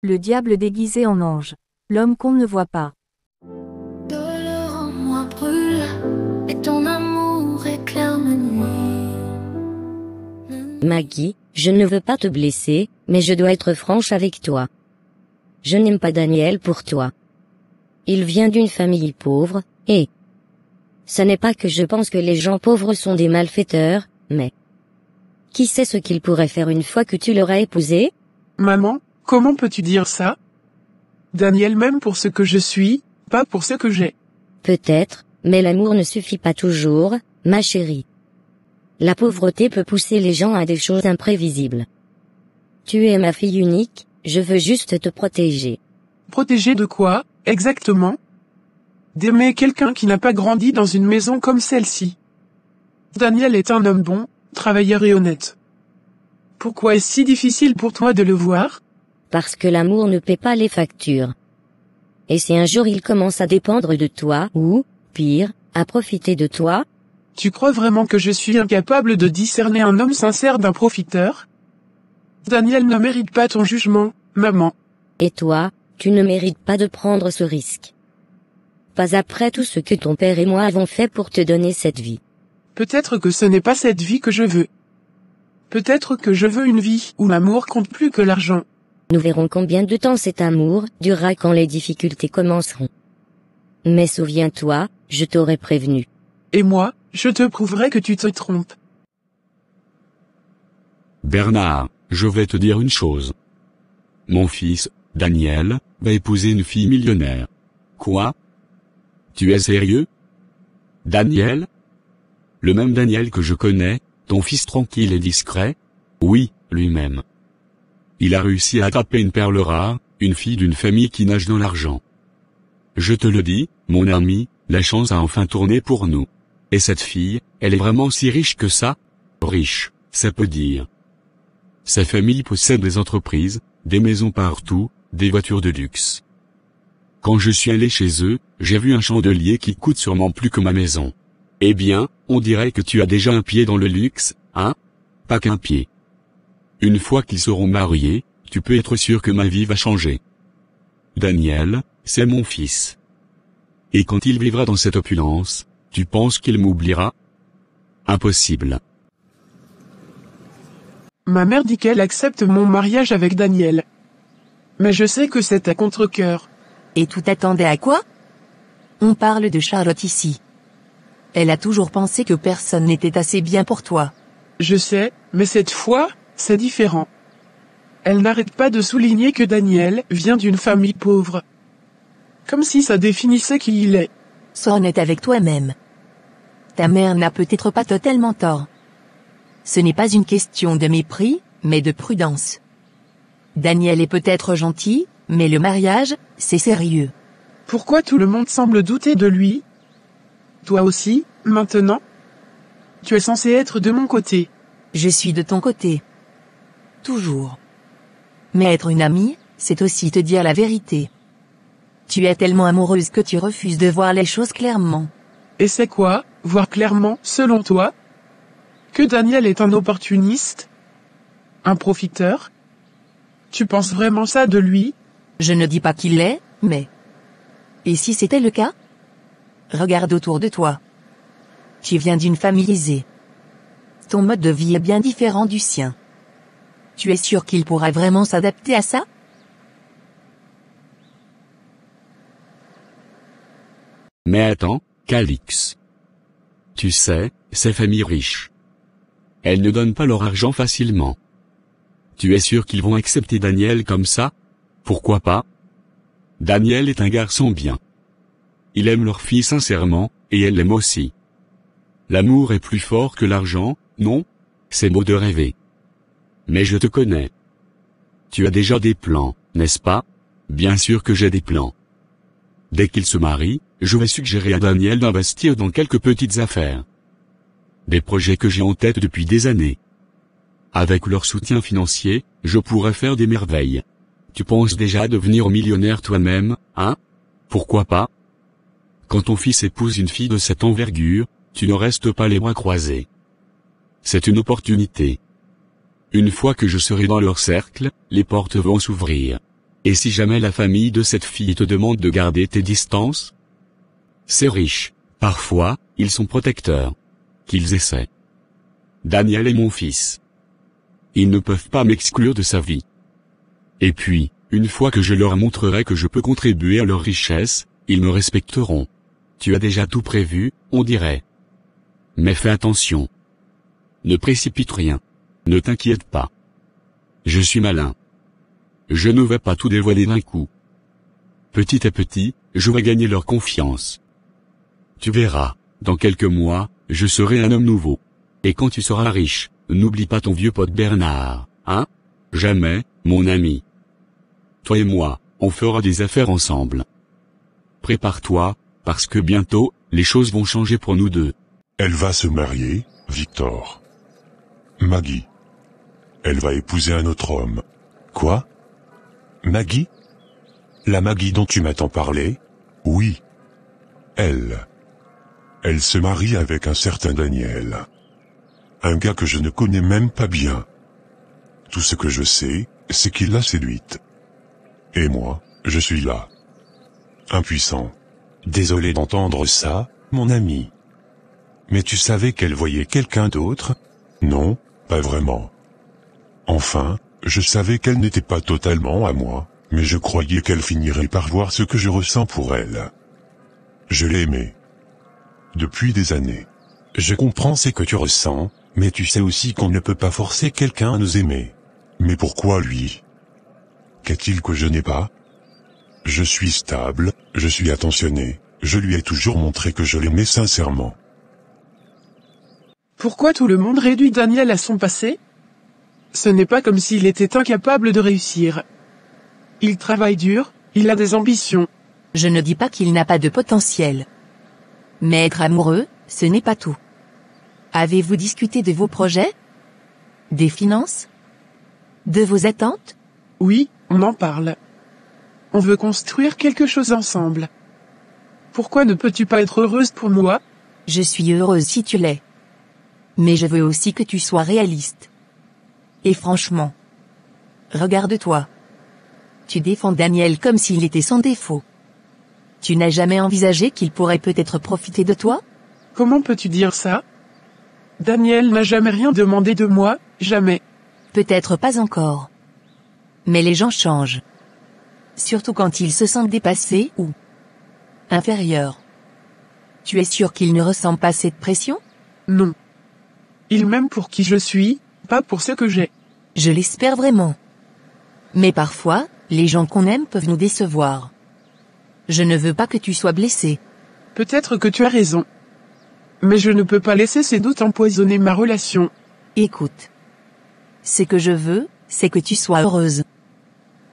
Le diable déguisé en ange. L'homme qu'on ne voit pas. Douleur en moi brûle, et ton amour éclaire ma nuit. Maggie, je ne veux pas te blesser, mais je dois être franche avec toi. Je n'aime pas Daniel pour toi. Il vient d'une famille pauvre, et... Ce n'est pas que je pense que les gens pauvres sont des malfaiteurs, mais... Qui sait ce qu'ils pourraient faire une fois que tu l'auras épousé? Maman, comment peux-tu dire ça? Daniel m'aime pour ce que je suis, pas pour ce que j'ai. Peut-être, mais l'amour ne suffit pas toujours, ma chérie. La pauvreté peut pousser les gens à des choses imprévisibles. Tu es ma fille unique, je veux juste te protéger. Protéger de quoi, exactement? D'aimer quelqu'un qui n'a pas grandi dans une maison comme celle-ci. Daniel est un homme bon, travailleur et honnête. Pourquoi est-ce si difficile pour toi de le voir? Parce que l'amour ne paie pas les factures. Et si un jour il commence à dépendre de toi, ou, pire, à profiter de toi? Tu crois vraiment que je suis incapable de discerner un homme sincère d'un profiteur? Daniel ne mérite pas ton jugement, maman. Et toi, tu ne mérites pas de prendre ce risque. Pas après tout ce que ton père et moi avons fait pour te donner cette vie. Peut-être que ce n'est pas cette vie que je veux. Peut-être que je veux une vie où l'amour compte plus que l'argent. Nous verrons combien de temps cet amour durera quand les difficultés commenceront. Mais souviens-toi, je t'aurais prévenu. Et moi, je te prouverai que tu te trompes. Bernard, je vais te dire une chose. Mon fils, Daniel, va épouser une fille millionnaire. Quoi? Tu es sérieux? Daniel? Le même Daniel que je connais, ton fils tranquille et discret? Oui, lui-même. Il a réussi à attraper une perle rare, une fille d'une famille qui nage dans l'argent. Je te le dis, mon ami, la chance a enfin tourné pour nous. Et cette fille, elle est vraiment si riche que ça? Riche, ça peut dire. Sa famille possède des entreprises, des maisons partout, des voitures de luxe. Quand je suis allé chez eux, j'ai vu un chandelier qui coûte sûrement plus que ma maison. Eh bien, on dirait que tu as déjà un pied dans le luxe, hein? Pas qu'un pied. Une fois qu'ils seront mariés, tu peux être sûr que ma vie va changer. Daniel, c'est mon fils. Et quand il vivra dans cette opulence, tu penses qu'il m'oubliera? Impossible. Ma mère dit qu'elle accepte mon mariage avec Daniel. Mais je sais que c'est à contre-cœur. Et tout attendait à quoi? On parle de Charlotte ici. Elle a toujours pensé que personne n'était assez bien pour toi. Je sais, mais cette fois, c'est différent. Elle n'arrête pas de souligner que Daniel vient d'une famille pauvre. Comme si ça définissait qui il est. Sois honnête avec toi-même. Ta mère n'a peut-être pas totalement tort. Ce n'est pas une question de mépris, mais de prudence. Daniel est peut-être gentil, mais le mariage, c'est sérieux. Pourquoi tout le monde semble douter de lui? Toi aussi, maintenant? Tu es censé être de mon côté. Je suis de ton côté. Toujours. Mais être une amie, c'est aussi te dire la vérité. Tu es tellement amoureuse que tu refuses de voir les choses clairement. Et c'est quoi, voir clairement, selon toi? Que Daniel est un opportuniste? Un profiteur? Tu penses vraiment ça de lui? Je ne dis pas qu'il l'est, mais... Et si c'était le cas? Regarde autour de toi. Tu viens d'une famille aisée. Ton mode de vie est bien différent du sien. Tu es sûr qu'il pourra vraiment s'adapter à ça? Mais attends, Calix. Tu sais, ces familles riches. Elles ne donnent pas leur argent facilement. Tu es sûr qu'ils vont accepter Daniel comme ça? Pourquoi pas? Daniel est un garçon bien. Il aime leur fille sincèrement, et elle l'aime aussi. L'amour est plus fort que l'argent, non? C'est beau de rêver. Mais je te connais. Tu as déjà des plans, n'est-ce pas? Bien sûr que j'ai des plans. Dès qu'il se marie, je vais suggérer à Daniel d'investir dans quelques petites affaires. Des projets que j'ai en tête depuis des années. Avec leur soutien financier, je pourrais faire des merveilles. Tu penses déjà à devenir millionnaire toi-même, hein? Pourquoi pas? Quand ton fils épouse une fille de cette envergure, tu ne restes pas les bras croisés. C'est une opportunité. Une fois que je serai dans leur cercle, les portes vont s'ouvrir. Et si jamais la famille de cette fille te demande de garder tes distances? C'est riche. Parfois, ils sont protecteurs. Qu'ils essaient. Daniel est mon fils. Ils ne peuvent pas m'exclure de sa vie. Et puis, une fois que je leur montrerai que je peux contribuer à leur richesse, ils me respecteront. Tu as déjà tout prévu, on dirait. Mais fais attention. Ne précipite rien. Ne t'inquiète pas. Je suis malin. Je ne vais pas tout dévoiler d'un coup. Petit à petit, je vais gagner leur confiance. Tu verras, dans quelques mois, je serai un homme nouveau. Et quand tu seras riche, n'oublie pas ton vieux pote Bernard, hein? Jamais, mon ami. Toi et moi, on fera des affaires ensemble. Prépare-toi, parce que bientôt, les choses vont changer pour nous deux. Elle va se marier, Victor. Maggie. Elle va épouser un autre homme. Quoi? Maggie? La Maggie dont tu m'as tant parlé? Oui. Elle. Elle se marie avec un certain Daniel. Un gars que je ne connais même pas bien. Tout ce que je sais, c'est qu'il l'a séduite. Et moi, je suis là. Impuissant. Désolé d'entendre ça, mon ami. Mais tu savais qu'elle voyait quelqu'un d'autre? Non, pas vraiment. Enfin, je savais qu'elle n'était pas totalement à moi, mais je croyais qu'elle finirait par voir ce que je ressens pour elle. Je l'aimais. Depuis des années. Je comprends ce que tu ressens, mais tu sais aussi qu'on ne peut pas forcer quelqu'un à nous aimer. Mais pourquoi lui? Qu'a-t-il que je n'ai pas? Je suis stable, je suis attentionné, je lui ai toujours montré que je l'aimais sincèrement. Pourquoi tout le monde réduit Daniel à son passé? Ce n'est pas comme s'il était incapable de réussir. Il travaille dur, il a des ambitions. Je ne dis pas qu'il n'a pas de potentiel. Mais être amoureux, ce n'est pas tout. Avez-vous discuté de vos projets? Des finances? De vos attentes? Oui, on en parle. On veut construire quelque chose ensemble. Pourquoi ne peux-tu pas être heureuse pour moi? Je suis heureuse si tu l'es. Mais je veux aussi que tu sois réaliste. Et franchement, regarde-toi. Tu défends Daniel comme s'il était sans défaut. Tu n'as jamais envisagé qu'il pourrait peut-être profiter de toi? Comment peux-tu dire ça? Daniel n'a jamais rien demandé de moi, jamais. Peut-être pas encore. Mais les gens changent. Surtout quand ils se sentent dépassés ou inférieurs. Tu es sûr qu'il ne ressent pas cette pression? Non. Il m'aime pour qui je suis, pas pour ce que j'ai. Je l'espère vraiment. Mais parfois, les gens qu'on aime peuvent nous décevoir. Je ne veux pas que tu sois blessé. Peut-être que tu as raison. Mais je ne peux pas laisser ces doutes empoisonner ma relation. Écoute. Ce que je veux, c'est que tu sois heureuse.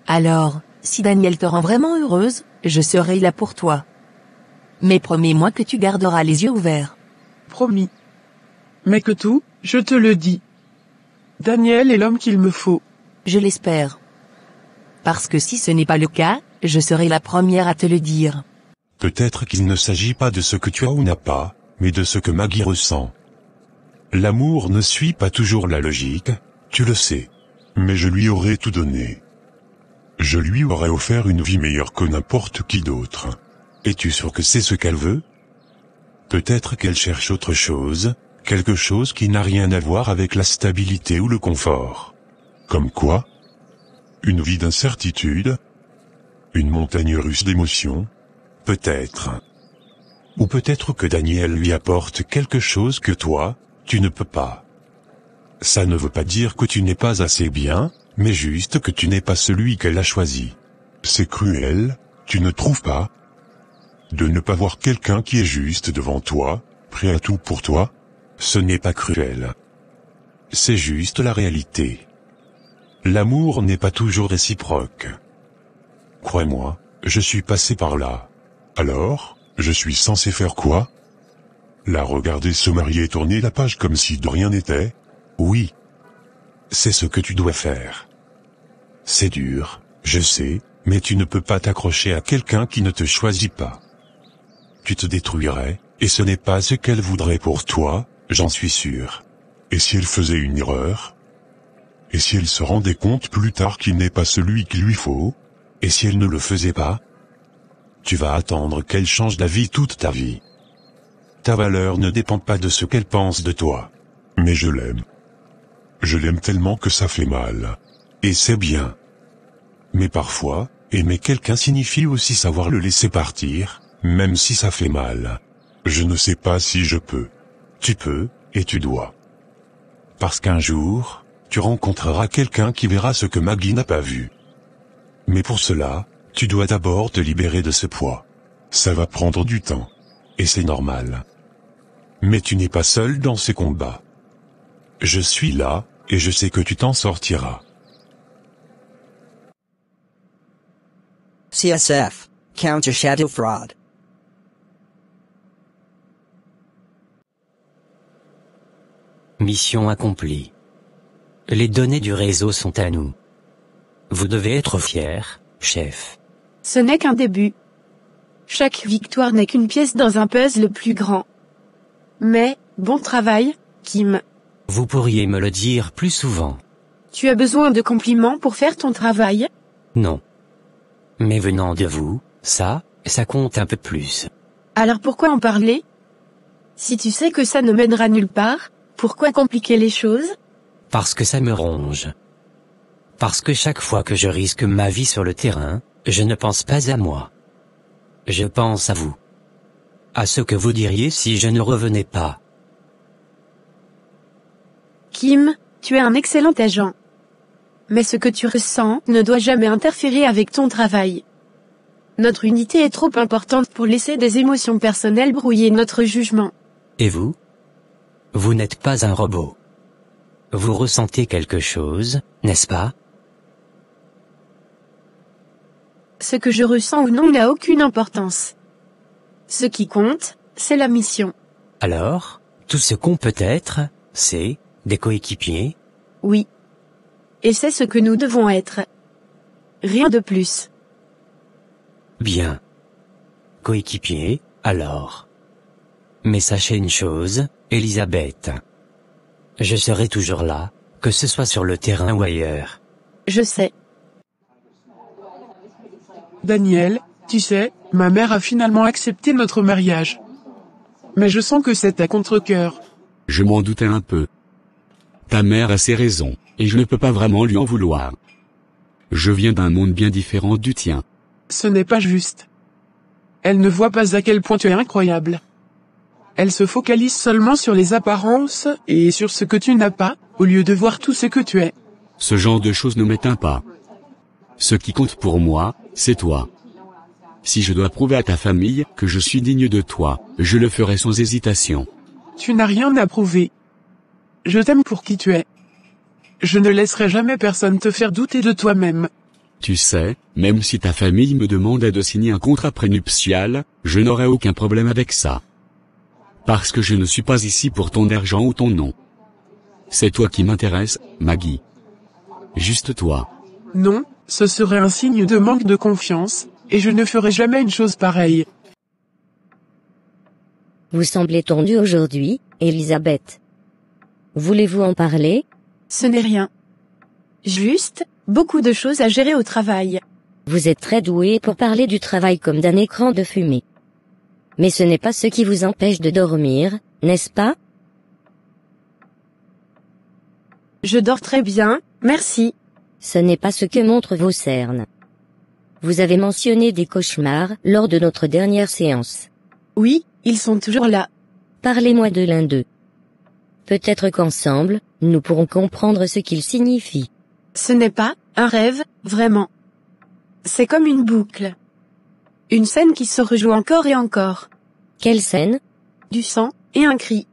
Alors, si Daniel te rend vraiment heureuse, je serai là pour toi. Mais promets-moi que tu garderas les yeux ouverts. Promis. Mais que tout, je te le dis. Daniel est l'homme qu'il me faut. Je l'espère. Parce que si ce n'est pas le cas, je serai la première à te le dire. Peut-être qu'il ne s'agit pas de ce que tu as ou n'as pas, mais de ce que Maggie ressent. L'amour ne suit pas toujours la logique, tu le sais. Mais je lui aurais tout donné. Je lui aurais offert une vie meilleure que n'importe qui d'autre. Es-tu sûr que c'est ce qu'elle veut? Peut-être qu'elle cherche autre chose, quelque chose qui n'a rien à voir avec la stabilité ou le confort. Comme quoi? Une vie d'incertitude? Une montagne russe d'émotions? Peut-être. Ou peut-être que Daniel lui apporte quelque chose que toi, tu ne peux pas. Ça ne veut pas dire que tu n'es pas assez bien, mais juste que tu n'es pas celui qu'elle a choisi. C'est cruel, tu ne trouves pas? De ne pas voir quelqu'un qui est juste devant toi, prêt à tout pour toi? Ce n'est pas cruel. C'est juste la réalité. L'amour n'est pas toujours réciproque. Crois-moi, je suis passé par là. Alors, je suis censé faire quoi? La regarder se marier et tourner la page comme si de rien n'était? Oui. C'est ce que tu dois faire. C'est dur, je sais, mais tu ne peux pas t'accrocher à quelqu'un qui ne te choisit pas. Tu te détruirais, et ce n'est pas ce qu'elle voudrait pour toi, j'en suis sûr. Et si elle faisait une erreur? Et si elle se rendait compte plus tard qu'il n'est pas celui qu'il lui faut? Et si elle ne le faisait pas? Tu vas attendre qu'elle change d'avis toute ta vie. Ta valeur ne dépend pas de ce qu'elle pense de toi. Mais je l'aime. Je l'aime tellement que ça fait mal. Et c'est bien. Mais parfois, aimer quelqu'un signifie aussi savoir le laisser partir, même si ça fait mal. Je ne sais pas si je peux. Tu peux, et tu dois. Parce qu'un jour, tu rencontreras quelqu'un qui verra ce que Maggie n'a pas vu. Mais pour cela, tu dois d'abord te libérer de ce poids. Ça va prendre du temps. Et c'est normal. Mais tu n'es pas seul dans ces combats. Je suis là, et je sais que tu t'en sortiras. CSF, Counter Shadow Fraud. Mission accomplie. Les données du réseau sont à nous. Vous devez être fier, chef. Ce n'est qu'un début. Chaque victoire n'est qu'une pièce dans un puzzle plus grand. Mais, bon travail, Kim. Vous pourriez me le dire plus souvent. Tu as besoin de compliments pour faire ton travail? Non. Mais venant de vous, ça compte un peu plus. Alors pourquoi en parler? Si tu sais que ça ne mènera nulle part, pourquoi compliquer les choses? Parce que ça me ronge. Parce que chaque fois que je risque ma vie sur le terrain, je ne pense pas à moi. Je pense à vous. À ce que vous diriez si je ne revenais pas. Kim, tu es un excellent agent. Mais ce que tu ressens ne doit jamais interférer avec ton travail. Notre unité est trop importante pour laisser des émotions personnelles brouiller notre jugement. Et vous? Vous n'êtes pas un robot. Vous ressentez quelque chose, n'est-ce pas? Ce que je ressens ou non n'a aucune importance. Ce qui compte, c'est la mission. Alors, tout ce qu'on peut être, c'est des coéquipiers? Oui. Et c'est ce que nous devons être. Rien de plus. Bien. Coéquipiers, alors. Mais sachez une chose, Elisabeth. Je serai toujours là, que ce soit sur le terrain ou ailleurs. Je sais. Daniel, tu sais, ma mère a finalement accepté notre mariage. Mais je sens que c'est à contre-cœur. Je m'en doutais un peu. Ta mère a ses raisons, et je ne peux pas vraiment lui en vouloir. Je viens d'un monde bien différent du tien. Ce n'est pas juste. Elle ne voit pas à quel point tu es incroyable. Elle se focalise seulement sur les apparences, et sur ce que tu n'as pas, au lieu de voir tout ce que tu es. Ce genre de choses ne m'éteint pas. Ce qui compte pour moi, c'est toi. Si je dois prouver à ta famille que je suis digne de toi, je le ferai sans hésitation. Tu n'as rien à prouver. Je t'aime pour qui tu es. Je ne laisserai jamais personne te faire douter de toi-même. Tu sais, même si ta famille me demandait de signer un contrat prénuptial, je n'aurais aucun problème avec ça. Parce que je ne suis pas ici pour ton argent ou ton nom. C'est toi qui m'intéresse, Maggie. Juste toi. Non, ce serait un signe de manque de confiance, et je ne ferai jamais une chose pareille. Vous semblez tendue aujourd'hui, Elisabeth. Voulez-vous en parler? Ce n'est rien. Juste, beaucoup de choses à gérer au travail. Vous êtes très douée pour parler du travail comme d'un écran de fumée. Mais ce n'est pas ce qui vous empêche de dormir, n'est-ce pas? Je dors très bien, merci. Ce n'est pas ce que montrent vos cernes. Vous avez mentionné des cauchemars lors de notre dernière séance. Oui, ils sont toujours là. Parlez-moi de l'un d'eux. Peut-être qu'ensemble, nous pourrons comprendre ce qu'ils signifient. Ce n'est pas un rêve, vraiment. C'est comme une boucle. Une scène qui se rejoue encore et encore. Quelle scène? Du sang, et un cri.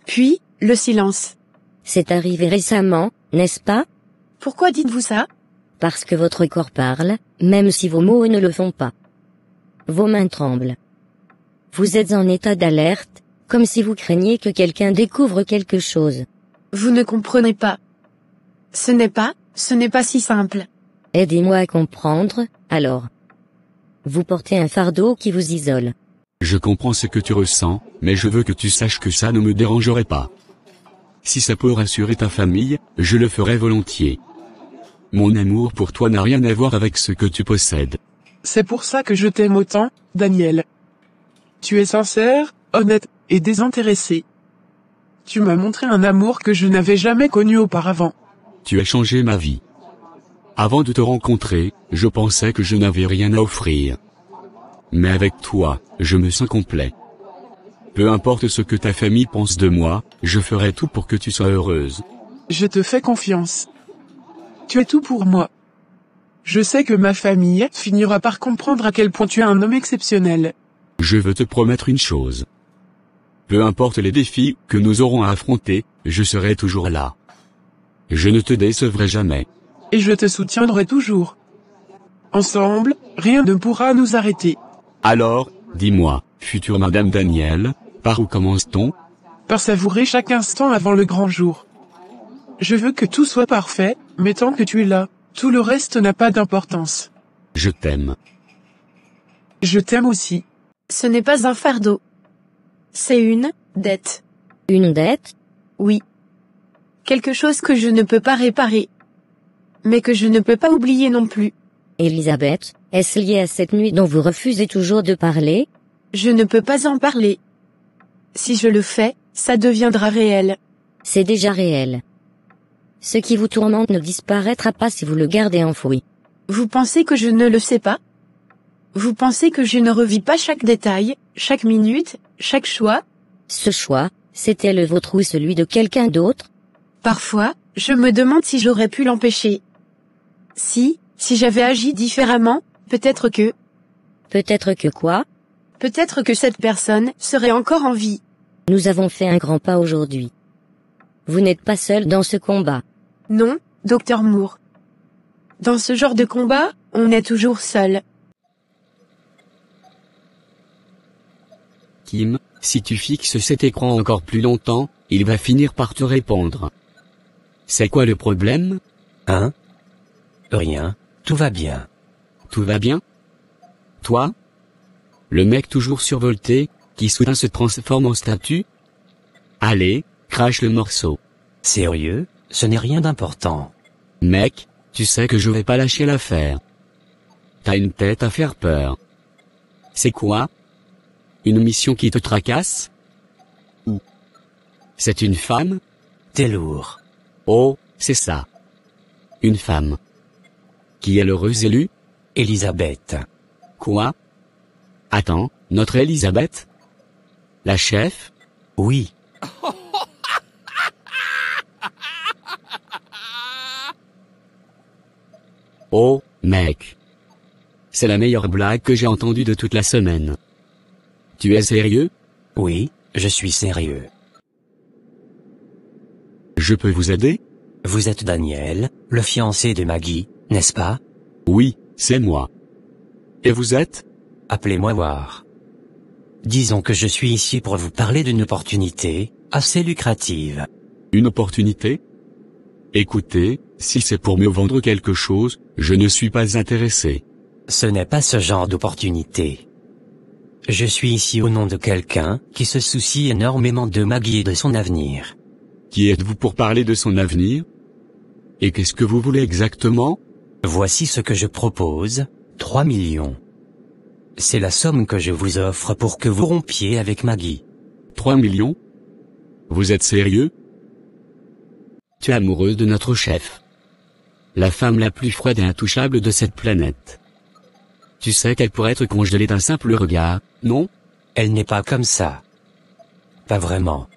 Puis, le silence. C'est arrivé récemment, n'est-ce pas? Pourquoi dites-vous ça? Parce que votre corps parle, même si vos mots ne le font pas. Vos mains tremblent. Vous êtes en état d'alerte, comme si vous craigniez que quelqu'un découvre quelque chose. Vous ne comprenez pas. Ce n'est pas si simple. Aidez-moi à comprendre, alors. Vous portez un fardeau qui vous isole. Je comprends ce que tu ressens, mais je veux que tu saches que ça ne me dérangerait pas. Si ça peut rassurer ta famille, je le ferai volontiers. Mon amour pour toi n'a rien à voir avec ce que tu possèdes. C'est pour ça que je t'aime autant, Daniel. Tu es sincère, honnête, et désintéressé. Tu m'as montré un amour que je n'avais jamais connu auparavant. Tu as changé ma vie. Avant de te rencontrer, je pensais que je n'avais rien à offrir. Mais avec toi, je me sens complet. Peu importe ce que ta famille pense de moi, je ferai tout pour que tu sois heureuse. Je te fais confiance. Tu es tout pour moi. Je sais que ma famille finira par comprendre à quel point tu es un homme exceptionnel. Je veux te promettre une chose. Peu importe les défis que nous aurons à affronter, je serai toujours là. Je ne te décevrai jamais. Et je te soutiendrai toujours. Ensemble, rien ne pourra nous arrêter. Alors, dis-moi, future Madame Daniel, par où commence-t-on? Par savourer chaque instant avant le grand jour. Je veux que tout soit parfait, mais tant que tu es là, tout le reste n'a pas d'importance. Je t'aime. Je t'aime aussi. Ce n'est pas un fardeau. C'est une dette. Une dette? Oui. Quelque chose que je ne peux pas réparer. Mais que je ne peux pas oublier non plus. Elisabeth, est-ce lié à cette nuit dont vous refusez toujours de parler? Je ne peux pas en parler. Si je le fais, ça deviendra réel. C'est déjà réel. Ce qui vous tourmente ne disparaîtra pas si vous le gardez enfoui. Vous pensez que je ne le sais pas? Vous pensez que je ne revis pas chaque détail, chaque minute, chaque choix? Ce choix, c'était le vôtre ou celui de quelqu'un d'autre? Parfois, je me demande si j'aurais pu l'empêcher. Si j'avais agi différemment, peut-être que... Peut-être que quoi? Peut-être que cette personne serait encore en vie. Nous avons fait un grand pas aujourd'hui. Vous n'êtes pas seul dans ce combat. Non, Dr Moore. Dans ce genre de combat, on est toujours seul. Kim, si tu fixes cet écran encore plus longtemps, il va finir par te répondre. C'est quoi le problème? Hein? Rien, tout va bien. Tout va bien? Toi? Le mec toujours survolté, qui soudain se transforme en statue? Allez, crache le morceau. Sérieux, ce n'est rien d'important. Mec, tu sais que je vais pas lâcher l'affaire. T'as une tête à faire peur. C'est quoi? Une mission qui te tracasse? Ou c'est une femme? T'es lourd. Oh, c'est ça. Une femme. Qui est l'heureuse élue? Elisabeth. Quoi? Attends, notre Elisabeth? La chef? Oui. Oh, mec. C'est la meilleure blague que j'ai entendue de toute la semaine. Tu es sérieux? Oui, je suis sérieux. Je peux vous aider? Vous êtes Daniel, le fiancé de Maggie, n'est-ce pas? Oui, c'est moi. Et vous êtes? Appelez-moi voir. Disons que je suis ici pour vous parler d'une opportunité, assez lucrative. Une opportunité? Écoutez, si c'est pour me vendre quelque chose, je ne suis pas intéressé. Ce n'est pas ce genre d'opportunité. Je suis ici au nom de quelqu'un qui se soucie énormément de Maggie et de son avenir. Qui êtes-vous pour parler de son avenir? Et qu'est-ce que vous voulez exactement? Voici ce que je propose, 3 millions. C'est la somme que je vous offre pour que vous rompiez avec Maggie. 3 millions? Vous êtes sérieux? Tu es amoureuse de notre chef. La femme la plus froide et intouchable de cette planète. Tu sais qu'elle pourrait être congelée d'un simple regard, non? Elle n'est pas comme ça. Pas vraiment.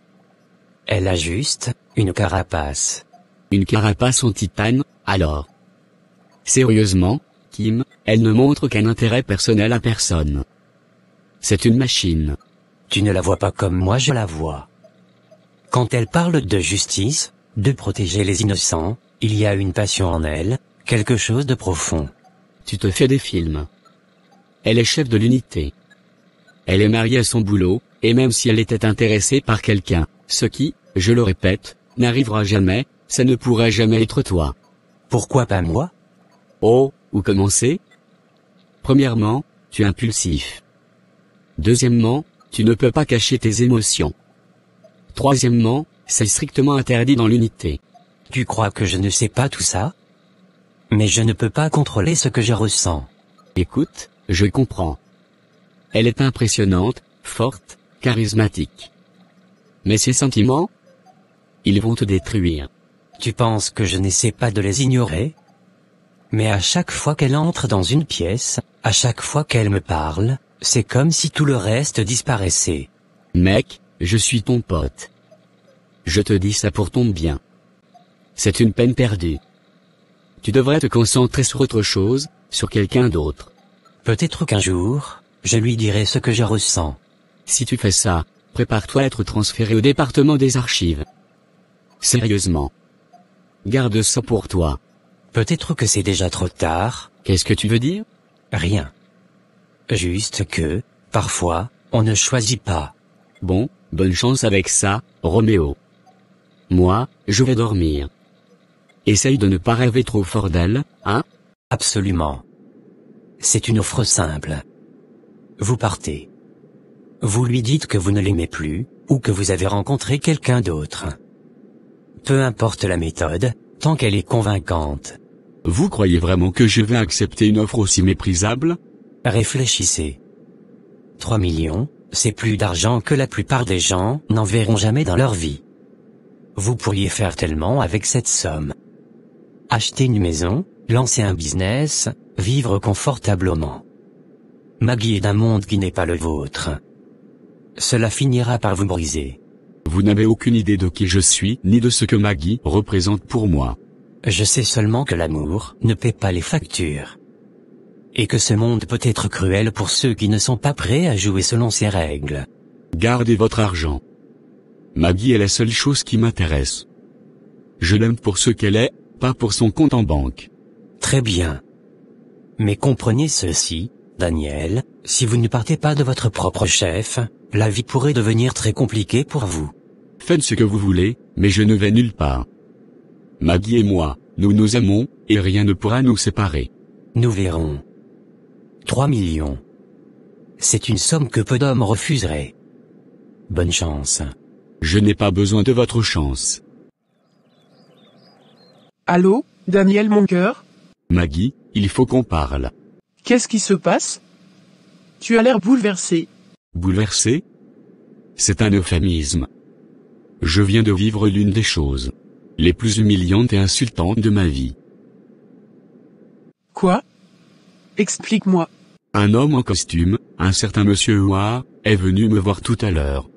Elle a juste une carapace. Une carapace en titane, alors? Sérieusement, Kim, elle ne montre qu'un intérêt personnel à personne. C'est une machine. Tu ne la vois pas comme moi je la vois. Quand elle parle de justice, de protéger les innocents, il y a une passion en elle, quelque chose de profond. Tu te fais des films. Elle est chef de l'unité. Elle est mariée à son boulot, et même si elle était intéressée par quelqu'un, ce qui, je le répète, n'arrivera jamais, ça ne pourrait jamais être toi. Pourquoi pas moi? Oh, où commencer? Premièrement, tu es impulsif. Deuxièmement, tu ne peux pas cacher tes émotions. Troisièmement, c'est strictement interdit dans l'unité. Tu crois que je ne sais pas tout ça? Mais je ne peux pas contrôler ce que je ressens. Écoute, je comprends. Elle est impressionnante, forte, charismatique. Mais ses sentiments? Ils vont te détruire. Tu penses que je n'essaie pas de les ignorer? Mais à chaque fois qu'elle entre dans une pièce, à chaque fois qu'elle me parle, c'est comme si tout le reste disparaissait. Mec, je suis ton pote. Je te dis ça pour ton bien. C'est une peine perdue. Tu devrais te concentrer sur autre chose, sur quelqu'un d'autre. Peut-être qu'un jour, je lui dirai ce que je ressens. Si tu fais ça, prépare-toi à être transféré au département des archives. Sérieusement. Garde ça pour toi. Peut-être que c'est déjà trop tard. Qu'est-ce que tu veux dire? Rien. Juste que, parfois, on ne choisit pas. Bon, bonne chance avec ça, Roméo. Moi, je vais dormir. Essaye de ne pas rêver trop fort d'elle, hein? Absolument. C'est une offre simple. Vous partez. Vous lui dites que vous ne l'aimez plus, ou que vous avez rencontré quelqu'un d'autre. Peu importe la méthode, tant qu'elle est convaincante. Vous croyez vraiment que je vais accepter une offre aussi méprisable? Réfléchissez. 3 millions, c'est plus d'argent que la plupart des gens n'en verront jamais dans leur vie. Vous pourriez faire tellement avec cette somme. Acheter une maison, lancer un business, vivre confortablement. Maggie est d'un monde qui n'est pas le vôtre. Cela finira par vous briser. Vous n'avez aucune idée de qui je suis, ni de ce que Maggie représente pour moi. Je sais seulement que l'amour ne paie pas les factures. Et que ce monde peut être cruel pour ceux qui ne sont pas prêts à jouer selon ses règles. Gardez votre argent. Maggie est la seule chose qui m'intéresse. Je l'aime pour ce qu'elle est, pas pour son compte en banque. Très bien. Mais comprenez ceci, Daniel, si vous ne partez pas de votre propre chef, la vie pourrait devenir très compliquée pour vous. Faites ce que vous voulez, mais je ne vais nulle part. Maggie et moi, nous nous aimons, et rien ne pourra nous séparer. Nous verrons. 3 millions. C'est une somme que peu d'hommes refuseraient. Bonne chance. Je n'ai pas besoin de votre chance. Allô, Daniel mon cœur? Maggie, il faut qu'on parle. Qu'est-ce qui se passe? Tu as l'air bouleversé. Bouleversé? C'est un euphémisme. Je viens de vivre l'une des choses les plus humiliantes et insultantes de ma vie. Quoi? Explique-moi. Un homme en costume, un certain monsieur Hua, est venu me voir tout à l'heure.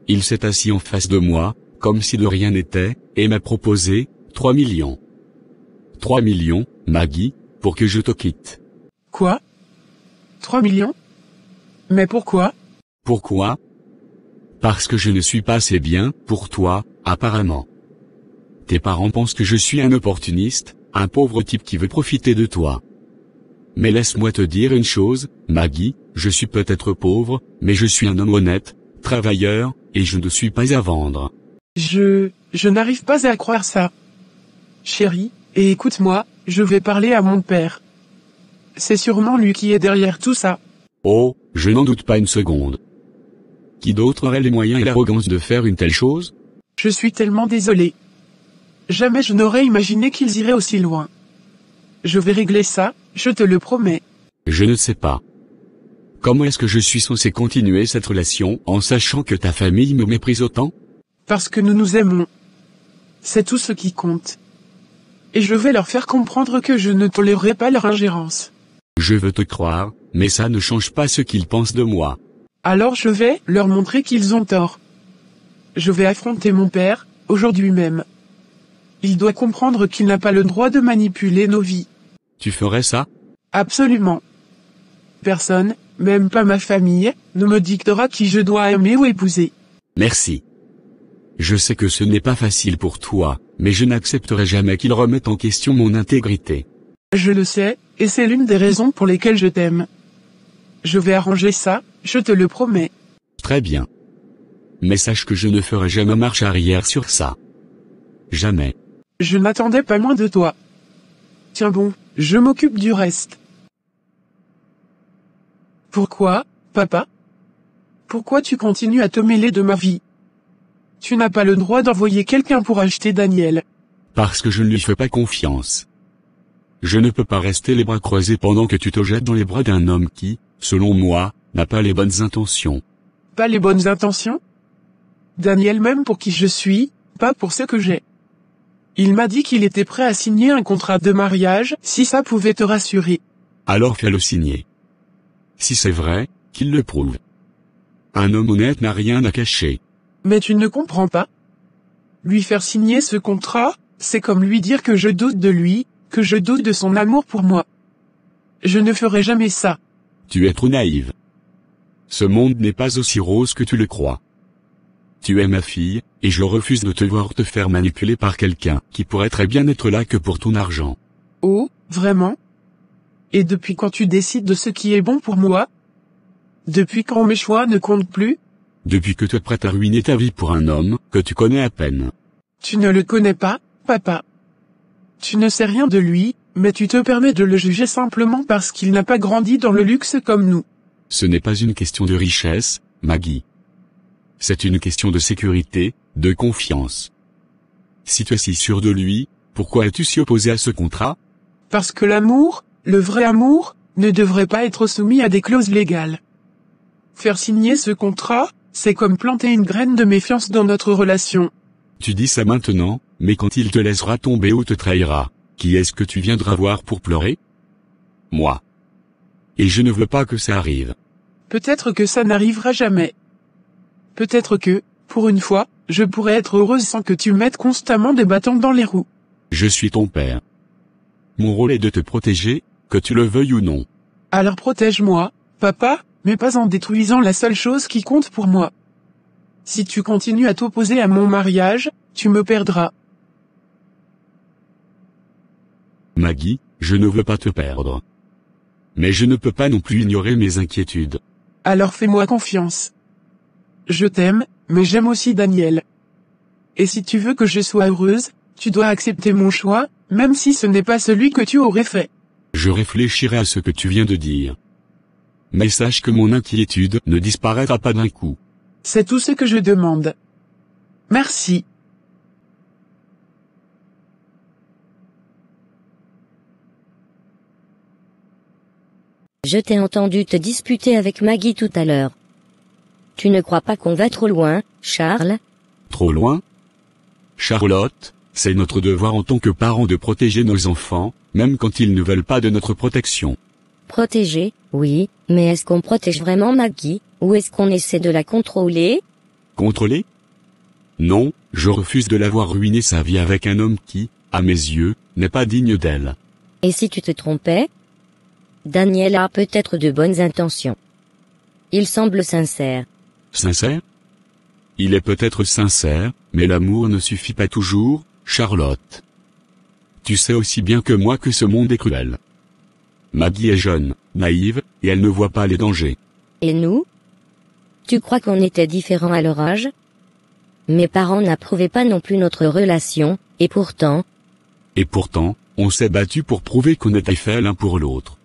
Il s'est assis en face de moi, comme si de rien n'était, et m'a proposé 3 millions. 3 millions, Maggie, pour que je te quitte. Quoi? 3 millions? Mais pourquoi? Pourquoi? Parce que je ne suis pas assez bien pour toi, apparemment. Tes parents pensent que je suis un opportuniste, un pauvre type qui veut profiter de toi. Mais laisse-moi te dire une chose, Maggie, je suis peut-être pauvre, mais je suis un homme honnête, travailleur, et je ne suis pas à vendre. Je n'arrive pas à croire ça. Chérie, et écoute-moi, je vais parler à mon père. C'est sûrement lui qui est derrière tout ça. Oh, je n'en doute pas une seconde. Qui d'autre aurait les moyens et l'arrogance de faire une telle chose? Je suis tellement désolé. Jamais je n'aurais imaginé qu'ils iraient aussi loin. Je vais régler ça, je te le promets. Je ne sais pas. Comment est-ce que je suis censé continuer cette relation en sachant que ta famille me méprise autant? Parce que nous nous aimons. C'est tout ce qui compte. Et je vais leur faire comprendre que je ne tolérerai pas leur ingérence. Je veux te croire, mais ça ne change pas ce qu'ils pensent de moi. Alors je vais leur montrer qu'ils ont tort. Je vais affronter mon père, aujourd'hui même. Il doit comprendre qu'il n'a pas le droit de manipuler nos vies. Tu ferais ça? Absolument. Personne, même pas ma famille, ne me dictera qui je dois aimer ou épouser. Merci. Je sais que ce n'est pas facile pour toi, mais je n'accepterai jamais qu'il remette en question mon intégrité. Je le sais, et c'est l'une des raisons pour lesquelles je t'aime. Je vais arranger ça, je te le promets. Très bien. Mais sache que je ne ferai jamais marche arrière sur ça. Jamais. Je n'attendais pas moins de toi. Tiens bon, je m'occupe du reste. Pourquoi, papa? Pourquoi tu continues à te mêler de ma vie? Tu n'as pas le droit d'envoyer quelqu'un pour acheter Daniel. Parce que je ne lui fais pas confiance. je ne peux pas rester les bras croisés pendant que tu te jettes dans les bras d'un homme qui, selon moi, n'a pas les bonnes intentions. Pas les bonnes intentions? Daniel m'aime pour qui je suis, pas pour ce que j'ai. Il m'a dit qu'il était prêt à signer un contrat de mariage, si ça pouvait te rassurer. Alors fais-le signer. Si c'est vrai, qu'il le prouve. Un homme honnête n'a rien à cacher. Mais tu ne comprends pas? Lui faire signer ce contrat, c'est comme lui dire que je doute de lui, que je doute de son amour pour moi. Je ne ferai jamais ça. Tu es trop naïve. Ce monde n'est pas aussi rose que tu le crois. Tu es ma fille, et je refuse de te voir te faire manipuler par quelqu'un qui pourrait très bien être là que pour ton argent. Oh, vraiment? Et depuis quand tu décides de ce qui est bon pour moi? Depuis quand mes choix ne comptent plus? Depuis que tu es prête à ruiner ta vie pour un homme que tu connais à peine. Tu ne le connais pas, papa. Tu ne sais rien de lui, mais tu te permets de le juger simplement parce qu'il n'a pas grandi dans le luxe comme nous. Ce n'est pas une question de richesse, Maggie. C'est une question de sécurité, de confiance. Si tu es si sûr de lui, pourquoi es-tu si opposé à ce contrat? Parce que l'amour, le vrai amour, ne devrait pas être soumis à des clauses légales. Faire signer ce contrat, c'est comme planter une graine de méfiance dans notre relation. Tu dis ça maintenant, mais quand il te laissera tomber ou te trahira, qui est-ce que tu viendras voir pour pleurer? Moi. Et je ne veux pas que ça arrive. Peut-être que ça n'arrivera jamais. Peut-être que, pour une fois, je pourrais être heureuse sans que tu mettes constamment des bâtons dans les roues. Je suis ton père. Mon rôle est de te protéger, que tu le veuilles ou non. Alors protège-moi, papa, mais pas en détruisant la seule chose qui compte pour moi. Si tu continues à t'opposer à mon mariage, tu me perdras. Maggie, je ne veux pas te perdre. Mais je ne peux pas non plus ignorer mes inquiétudes. Alors fais-moi confiance. Je t'aime, mais j'aime aussi Daniel. Et si tu veux que je sois heureuse, tu dois accepter mon choix, même si ce n'est pas celui que tu aurais fait. Je réfléchirai à ce que tu viens de dire. Mais sache que mon inquiétude ne disparaîtra pas d'un coup. C'est tout ce que je demande. Merci. Je t'ai entendu te disputer avec Maggie tout à l'heure. Tu ne crois pas qu'on va trop loin, Charles? Trop loin? Charlotte, c'est notre devoir en tant que parents de protéger nos enfants, même quand ils ne veulent pas de notre protection. Protéger, oui, mais est-ce qu'on protège vraiment Maggie, ou est-ce qu'on essaie de la contrôler? Contrôler? Non, je refuse de la voir ruiner sa vie avec un homme qui, à mes yeux, n'est pas digne d'elle. Et si tu te trompais? Daniel a peut-être de bonnes intentions. Il semble sincère. Sincère? Il est peut-être sincère, mais l'amour ne suffit pas toujours, Charlotte. Tu sais aussi bien que moi que ce monde est cruel. Maggie est jeune, naïve, et elle ne voit pas les dangers. Et nous? Tu crois qu'on était différents à leur âge? Mes parents n'approuvaient pas non plus notre relation, et pourtant... Et pourtant, on s'est battu pour prouver qu'on était faits l'un pour l'autre.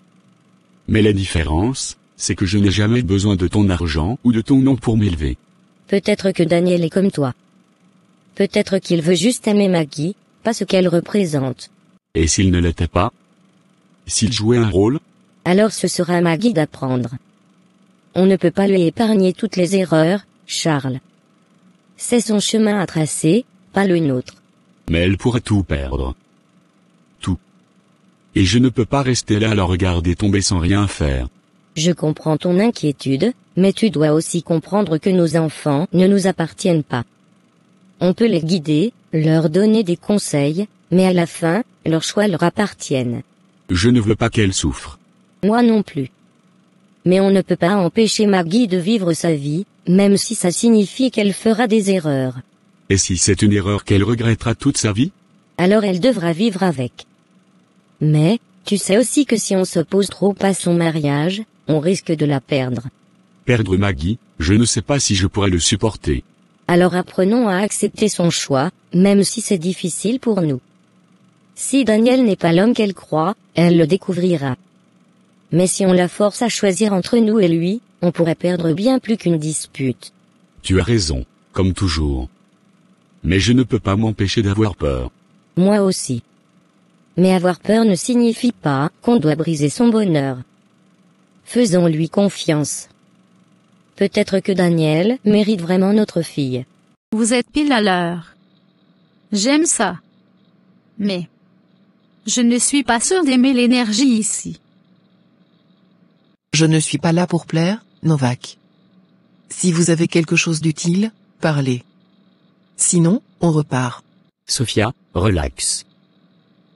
Mais la différence, c'est que je n'ai jamais besoin de ton argent ou de ton nom pour m'élever. Peut-être que Daniel est comme toi. Peut-être qu'il veut juste aimer Maggie, pas ce qu'elle représente. Et s'il ne l'était pas? S'il jouait un rôle? Alors ce sera à Maggie d'apprendre. On ne peut pas lui épargner toutes les erreurs, Charles. C'est son chemin à tracer, pas le nôtre. Mais elle pourrait tout perdre. Tout. Et je ne peux pas rester là à la regarder tomber sans rien faire. Je comprends ton inquiétude, mais tu dois aussi comprendre que nos enfants ne nous appartiennent pas. On peut les guider, leur donner des conseils, mais à la fin, leurs choix leur appartiennent. Je ne veux pas qu'elle souffre. Moi non plus. Mais on ne peut pas empêcher Maggie de vivre sa vie, même si ça signifie qu'elle fera des erreurs. Et si c'est une erreur qu'elle regrettera toute sa vie? Alors elle devra vivre avec. Mais, tu sais aussi que si on s'oppose trop à son mariage, on risque de la perdre. Perdre Maggie, je ne sais pas si je pourrais le supporter. Alors apprenons à accepter son choix, même si c'est difficile pour nous. Si Daniel n'est pas l'homme qu'elle croit, elle le découvrira. Mais si on la force à choisir entre nous et lui, on pourrait perdre bien plus qu'une dispute. Tu as raison, comme toujours. Mais je ne peux pas m'empêcher d'avoir peur. Moi aussi. Mais avoir peur ne signifie pas qu'on doit briser son bonheur. Faisons-lui confiance. Peut-être que Daniel mérite vraiment notre fille. Vous êtes pile à l'heure. J'aime ça. Mais je ne suis pas sûre d'aimer l'énergie ici. Je ne suis pas là pour plaire, Novak. Si vous avez quelque chose d'utile, parlez. Sinon, on repart. Sophia, relax.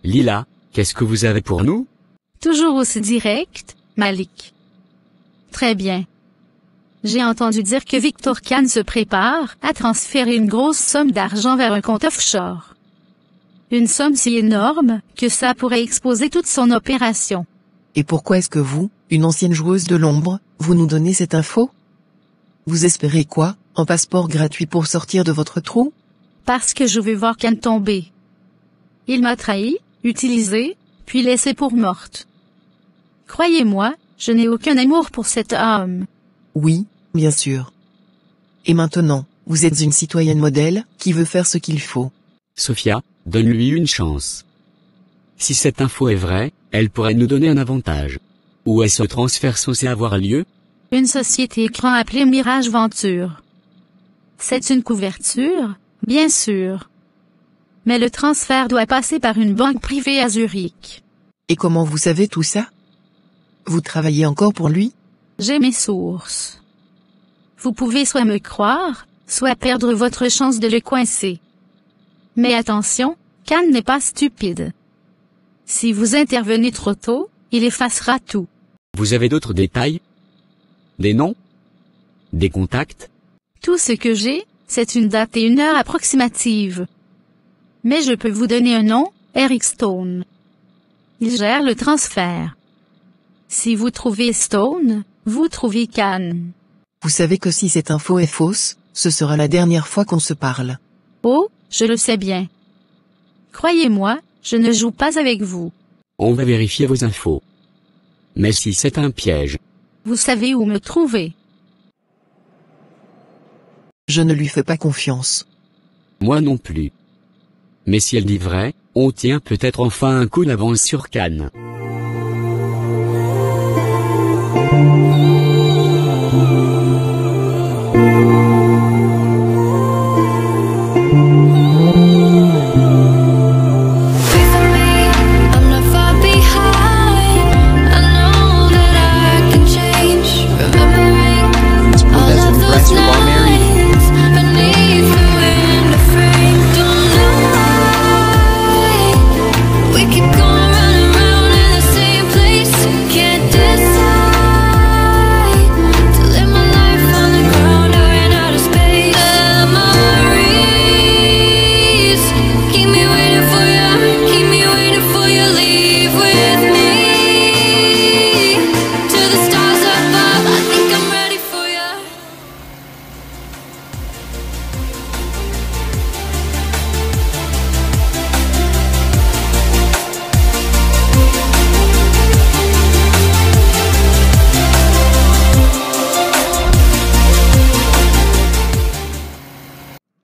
Lila, qu'est-ce que vous avez pour nous? Toujours aussi direct, Malik. Très bien. J'ai entendu dire que Victor Khan se prépare à transférer une grosse somme d'argent vers un compte offshore. Une somme si énorme que ça pourrait exposer toute son opération. Et pourquoi est-ce que vous, une ancienne joueuse de l'ombre, vous nous donnez cette info? Vous espérez quoi, un passeport gratuit pour sortir de votre trou? Parce que je veux voir Khan tomber. Il m'a trahi, utilisé, puis laissé pour morte. Croyez-moi, je n'ai aucun amour pour cet homme. Oui, bien sûr. Et maintenant, vous êtes une citoyenne modèle, qui veut faire ce qu'il faut. Sophia, donne-lui une chance. Si cette info est vraie, elle pourrait nous donner un avantage. Où est ce transfert censé avoir lieu? Une société écran appelée Mirage Venture. C'est une couverture, bien sûr. Mais le transfert doit passer par une banque privée à Zurich. Et comment vous savez tout ça? Vous travaillez encore pour lui? J'ai mes sources. Vous pouvez soit me croire, soit perdre votre chance de le coincer. Mais attention, Khan n'est pas stupide. Si vous intervenez trop tôt, il effacera tout. Vous avez d'autres détails? Des noms? Des contacts? Tout ce que j'ai, c'est une date et une heure approximative. Mais je peux vous donner un nom, Eric Stone. Il gère le transfert. Si vous trouvez Stone, vous trouvez Khan. Vous savez que si cette info est fausse, ce sera la dernière fois qu'on se parle. Oh, je le sais bien. Croyez-moi, je ne joue pas avec vous. On va vérifier vos infos. Mais si c'est un piège? Vous savez où me trouver. Je ne lui fais pas confiance. Moi non plus. Mais si elle dit vrai, on tient peut-être enfin un coup d'avance sur Khan.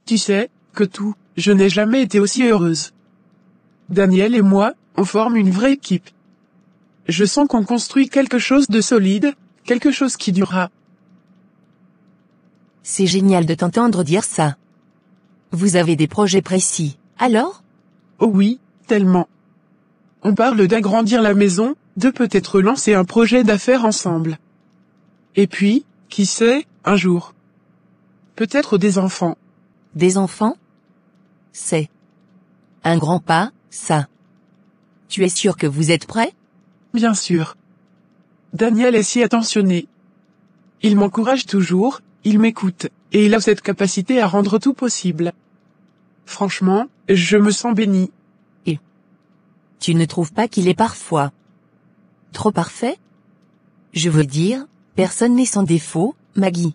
Tu sais, que tout, je n'ai jamais été aussi heureuse. Daniel et moi, on forme une vraie équipe. Je sens qu'on construit quelque chose de solide, quelque chose qui durera. C'est génial de t'entendre dire ça. Vous avez des projets précis, alors? Oh oui, tellement. On parle d'agrandir la maison, de peut-être lancer un projet d'affaires ensemble. Et puis, qui sait, un jour. Peut-être des enfants. Des enfants? C'est un grand pas, ça. Tu es sûr que vous êtes prêt? Bien sûr. Daniel est si attentionné. Il m'encourage toujours, il m'écoute, et il a cette capacité à rendre tout possible. Franchement, je me sens béni. Et tu ne trouves pas qu'il est parfois trop parfait? Je veux dire, personne n'est sans défaut, Maggie.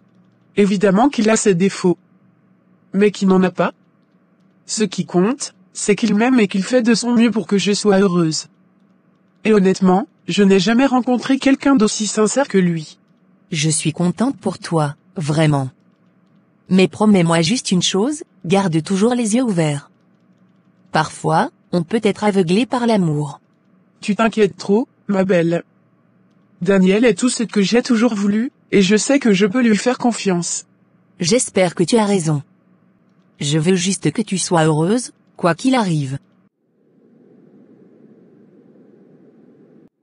Évidemment qu'il a ses défauts. Mais qui n'en a pas? Ce qui compte, c'est qu'il m'aime et qu'il fait de son mieux pour que je sois heureuse. Et honnêtement, je n'ai jamais rencontré quelqu'un d'aussi sincère que lui. Je suis contente pour toi, vraiment. Mais promets-moi juste une chose, garde toujours les yeux ouverts. Parfois, On peut être aveuglé par l'amour. Tu t'inquiètes trop, ma belle. Daniel est tout ce que j'ai toujours voulu, et je sais que je peux lui faire confiance. J'espère que tu as raison. Je veux juste que tu sois heureuse, quoi qu'il arrive.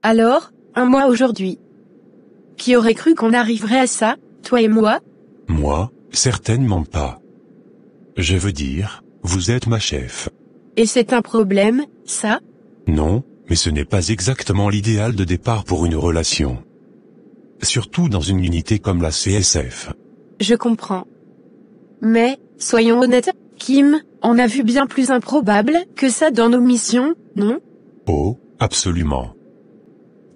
Alors, un mois aujourd'hui. Qui aurait cru qu'on arriverait à ça, toi et moi? Moi, certainement pas. Je veux dire, vous êtes ma chef. Et c'est un problème, ça? Non, mais ce n'est pas exactement l'idéal de départ pour une relation. Surtout dans une unité comme la CSF. Je comprends. Mais, soyons honnêtes, Kim, on a vu bien plus improbable que ça dans nos missions, non? Oh, absolument.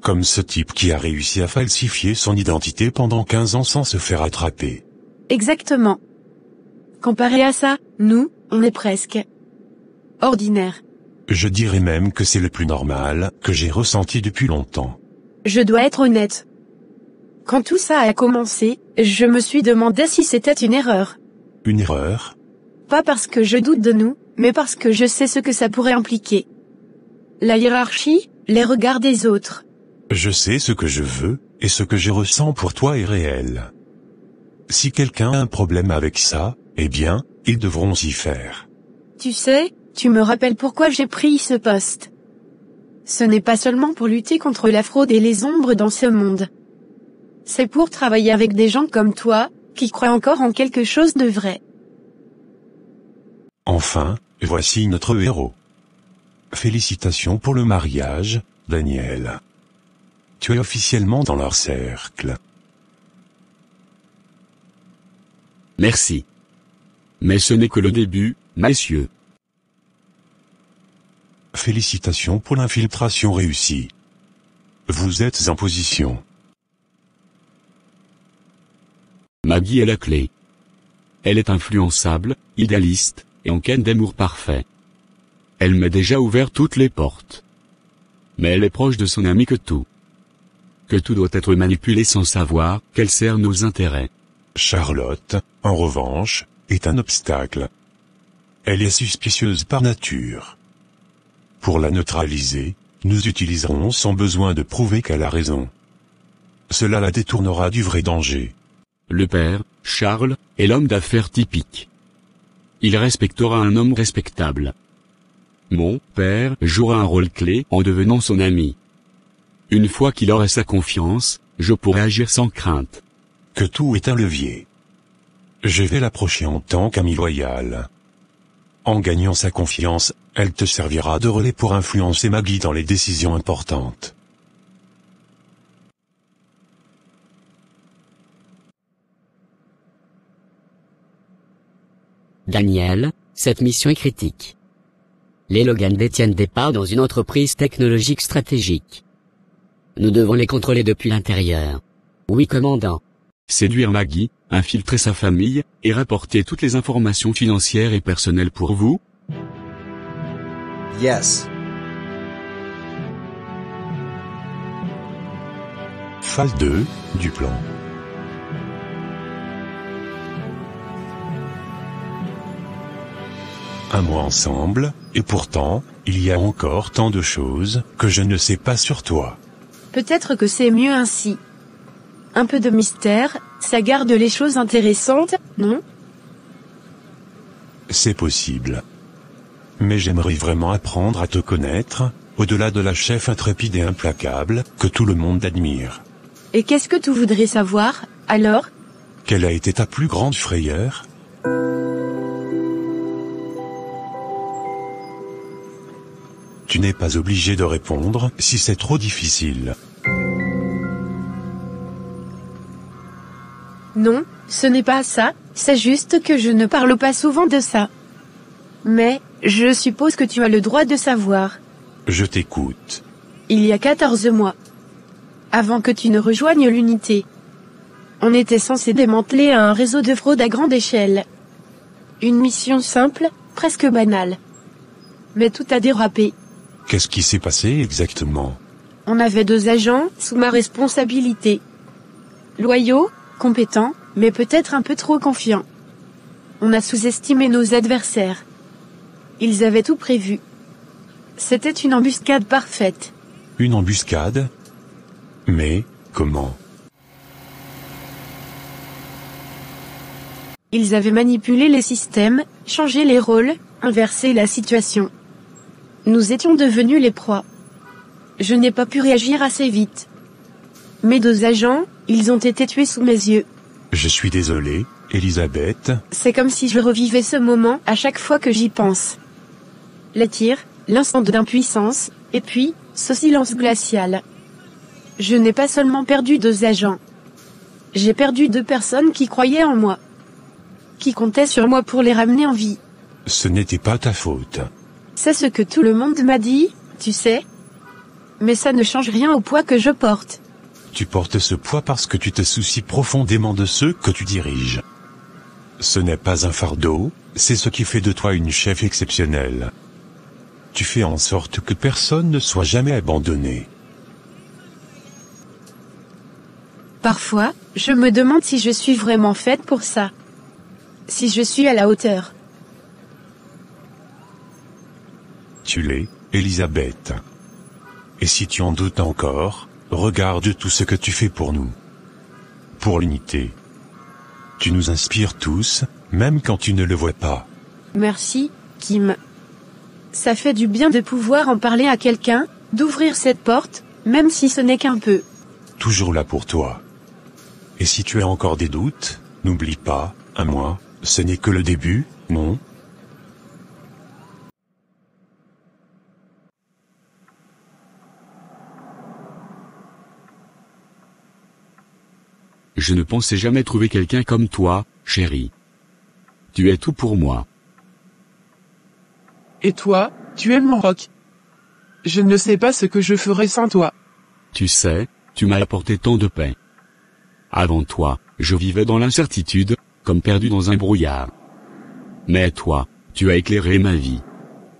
Comme ce type qui a réussi à falsifier son identité pendant 15 ans sans se faire attraper. Exactement. Comparé à ça, nous, on est presque ordinaire. Je dirais même que c'est le plus normal que j'ai ressenti depuis longtemps. Je dois être honnête. Quand tout ça a commencé, je me suis demandé si c'était une erreur. Une erreur? Pas parce que je doute de nous, mais parce que je sais ce que ça pourrait impliquer. La hiérarchie, les regards des autres. Je sais ce que je veux, et ce que je ressens pour toi est réel. Si quelqu'un a un problème avec ça, eh bien, ils devront s'y faire. Tu sais, tu me rappelles pourquoi j'ai pris ce poste. Ce n'est pas seulement pour lutter contre la fraude et les ombres dans ce monde. C'est pour travailler avec des gens comme toi, qui croient encore en quelque chose de vrai. Enfin, voici notre héros. Félicitations pour le mariage, Daniel. Tu es officiellement dans leur cercle. Merci. Mais ce n'est que le début, messieurs. Félicitations pour l'infiltration réussie. Vous êtes en position. Maggie est la clé. Elle est influençable, idéaliste, et en quête d'amour parfait. Elle m'a déjà ouvert toutes les portes. Mais elle est proche de son ami que tout doit être manipulé sans savoir qu'elle sert nos intérêts. Charlotte, en revanche, est un obstacle. Elle est suspicieuse par nature. Pour la neutraliser, nous utiliserons son besoin de prouver qu'elle a raison. Cela la détournera du vrai danger. Le père, Charles, est l'homme d'affaires typique. Il respectera un homme respectable. Mon père jouera un rôle clé en devenant son ami. Une fois qu'il aura sa confiance, je pourrai agir sans crainte. Que tout est un levier. Je vais l'approcher en tant qu'ami loyal. En gagnant sa confiance, elle te servira de relais pour influencer Maggie dans les décisions importantes. Daniel, cette mission est critique. Les Logan détiennent des parts dans une entreprise technologique stratégique. Nous devons les contrôler depuis l'intérieur. Oui, commandant. Séduire Maggie, infiltrer sa famille, et rapporter toutes les informations financières et personnelles pour vous? Yes. Phase 2, du plan. Un mois ensemble, et pourtant, il y a encore tant de choses que je ne sais pas sur toi. Peut-être que c'est mieux ainsi. Un peu de mystère, ça garde les choses intéressantes, non? C'est possible. Mais j'aimerais vraiment apprendre à te connaître, au-delà de la chef intrépide et implacable, que tout le monde admire. Et qu'est-ce que tu voudrais savoir, alors? Quelle a été ta plus grande frayeur? Tu n'es pas obligé de répondre si c'est trop difficile. Non, ce n'est pas ça, c'est juste que je ne parle pas souvent de ça. Mais, je suppose que tu as le droit de savoir. Je t'écoute. Il y a 14 mois. Avant que tu ne rejoignes l'unité. On était censé démanteler un réseau de fraude à grande échelle. Une mission simple, presque banale. Mais tout a dérapé. Qu'est-ce qui s'est passé exactement? On avait 2 agents sous ma responsabilité. Loyaux, compétents, mais peut-être un peu trop confiants. On a sous-estimé nos adversaires. Ils avaient tout prévu. C'était une embuscade parfaite. Une embuscade? Mais, comment? Ils avaient manipulé les systèmes, changé les rôles, inversé la situation. Nous étions devenus les proies. Je n'ai pas pu réagir assez vite. Mes 2 agents, ils ont été tués sous mes yeux. Je suis désolé, Elisabeth. C'est comme si je revivais ce moment à chaque fois que j'y pense. Les tirs, l'instant d'impuissance, et puis, ce silence glacial. Je n'ai pas seulement perdu 2 agents. J'ai perdu 2 personnes qui croyaient en moi. Qui comptaient sur moi pour les ramener en vie. Ce n'était pas ta faute. C'est ce que tout le monde m'a dit, tu sais. Mais ça ne change rien au poids que je porte. Tu portes ce poids parce que tu te soucies profondément de ceux que tu diriges. Ce n'est pas un fardeau, c'est ce qui fait de toi une chef exceptionnelle. Tu fais en sorte que personne ne soit jamais abandonné. Parfois, je me demande si je suis vraiment faite pour ça. Si je suis à la hauteur. Tu l'es, Elisabeth. Et si tu en doutes encore, regarde tout ce que tu fais pour nous. Pour l'unité. Tu nous inspires tous, même quand tu ne le vois pas. Merci, Kim. Ça fait du bien de pouvoir en parler à quelqu'un, d'ouvrir cette porte, même si ce n'est qu'un peu. Toujours là pour toi. Et si tu as encore des doutes, n'oublie pas, à moi, ce n'est que le début, non? Je ne pensais jamais trouver quelqu'un comme toi, chérie. Tu es tout pour moi. Et toi, tu es mon roc. Je ne sais pas ce que je ferais sans toi. Tu sais, tu m'as apporté tant de paix. Avant toi, je vivais dans l'incertitude, comme perdu dans un brouillard. Mais toi, tu as éclairé ma vie.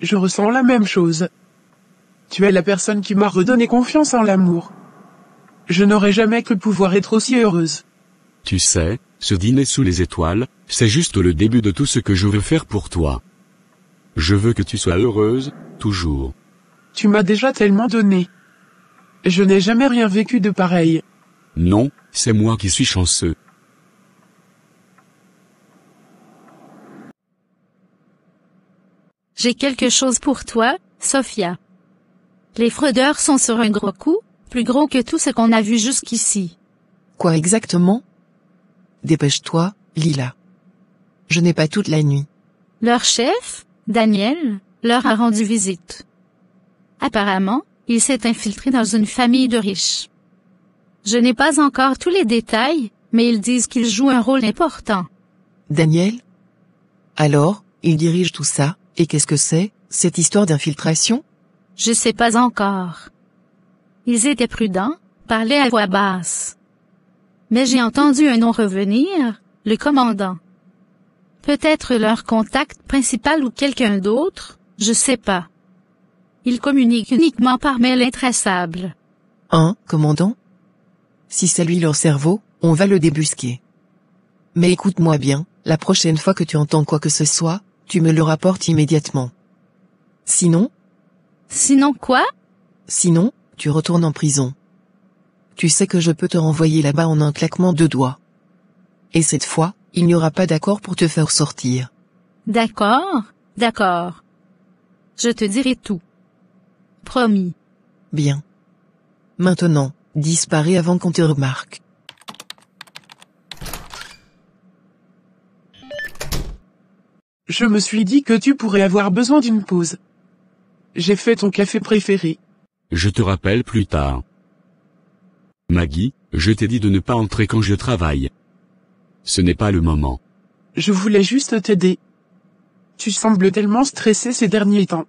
Je ressens la même chose. Tu es la personne qui m'a redonné confiance en l'amour. Je n'aurais jamais cru pouvoir être aussi heureuse. Tu sais, ce dîner sous les étoiles, c'est juste le début de tout ce que je veux faire pour toi. Je veux que tu sois heureuse, toujours. Tu m'as déjà tellement donné. Je n'ai jamais rien vécu de pareil. Non, c'est moi qui suis chanceux. J'ai quelque chose pour toi, Sophia. Les fraudeurs sont sur un gros coup, plus gros que tout ce qu'on a vu jusqu'ici. Quoi exactement? Dépêche-toi, Lila. Je n'ai pas toute la nuit. Leur chef, Daniel, leur a rendu visite. Apparemment, il s'est infiltré dans une famille de riches. Je n'ai pas encore tous les détails, mais ils disent qu'il joue un rôle important. Daniel? Alors, il dirige tout ça, et qu'est-ce que c'est, cette histoire d'infiltration? Je sais pas encore. Ils étaient prudents, parlaient à voix basse. Mais j'ai entendu un nom revenir, le commandant. Peut-être leur contact principal ou quelqu'un d'autre, je sais pas. Ils communiquent uniquement par mail intraçable. Hein, commandant? Si c'est lui leur cerveau, on va le débusquer. Mais écoute-moi bien, la prochaine fois que tu entends quoi que ce soit, tu me le rapportes immédiatement. Sinon? Sinon quoi? Sinon, tu retournes en prison. Tu sais que je peux te renvoyer là-bas en un claquement de doigts. Et cette fois, il n'y aura pas d'accord pour te faire sortir. D'accord, d'accord. Je te dirai tout. Promis. Bien. Maintenant, disparais avant qu'on te remarque. Je me suis dit que tu pourrais avoir besoin d'une pause. J'ai fait ton café préféré. Je te rappelle plus tard. Maggie, je t'ai dit de ne pas entrer quand je travaille. Ce n'est pas le moment. Je voulais juste t'aider. Tu sembles tellement stressé ces derniers temps.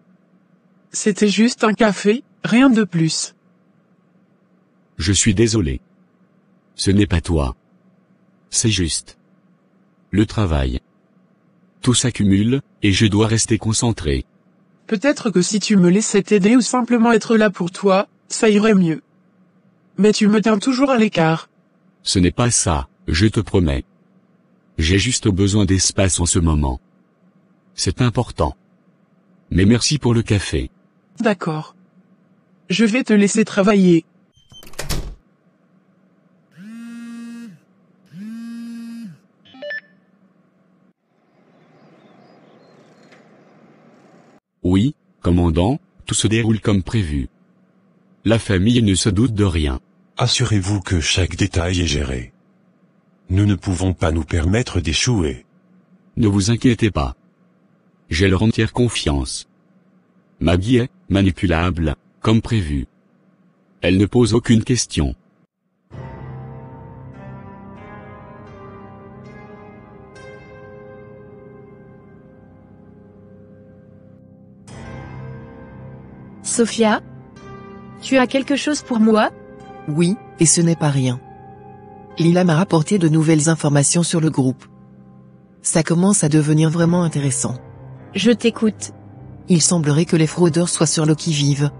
C'était juste un café, rien de plus. Je suis désolé. Ce n'est pas toi. C'est juste le travail. Tout s'accumule, et je dois rester concentré. Peut-être que si tu me laissais t'aider ou simplement être là pour toi, ça irait mieux. Mais tu me tiens toujours à l'écart. Ce n'est pas ça, je te promets. J'ai juste besoin d'espace en ce moment. C'est important. Mais merci pour le café. D'accord. Je vais te laisser travailler. Oui, commandant, tout se déroule comme prévu. La famille ne se doute de rien. Assurez-vous que chaque détail est géré. Nous ne pouvons pas nous permettre d'échouer. Ne vous inquiétez pas. J'ai leur entière confiance. Maggie est manipulable, comme prévu. Elle ne pose aucune question. Sophia? Tu as quelque chose pour moi? Oui, et ce n'est pas rien. Lila m'a rapporté de nouvelles informations sur le groupe. Ça commence à devenir vraiment intéressant. Je t'écoute. Il semblerait que les fraudeurs soient sur le qui-vive.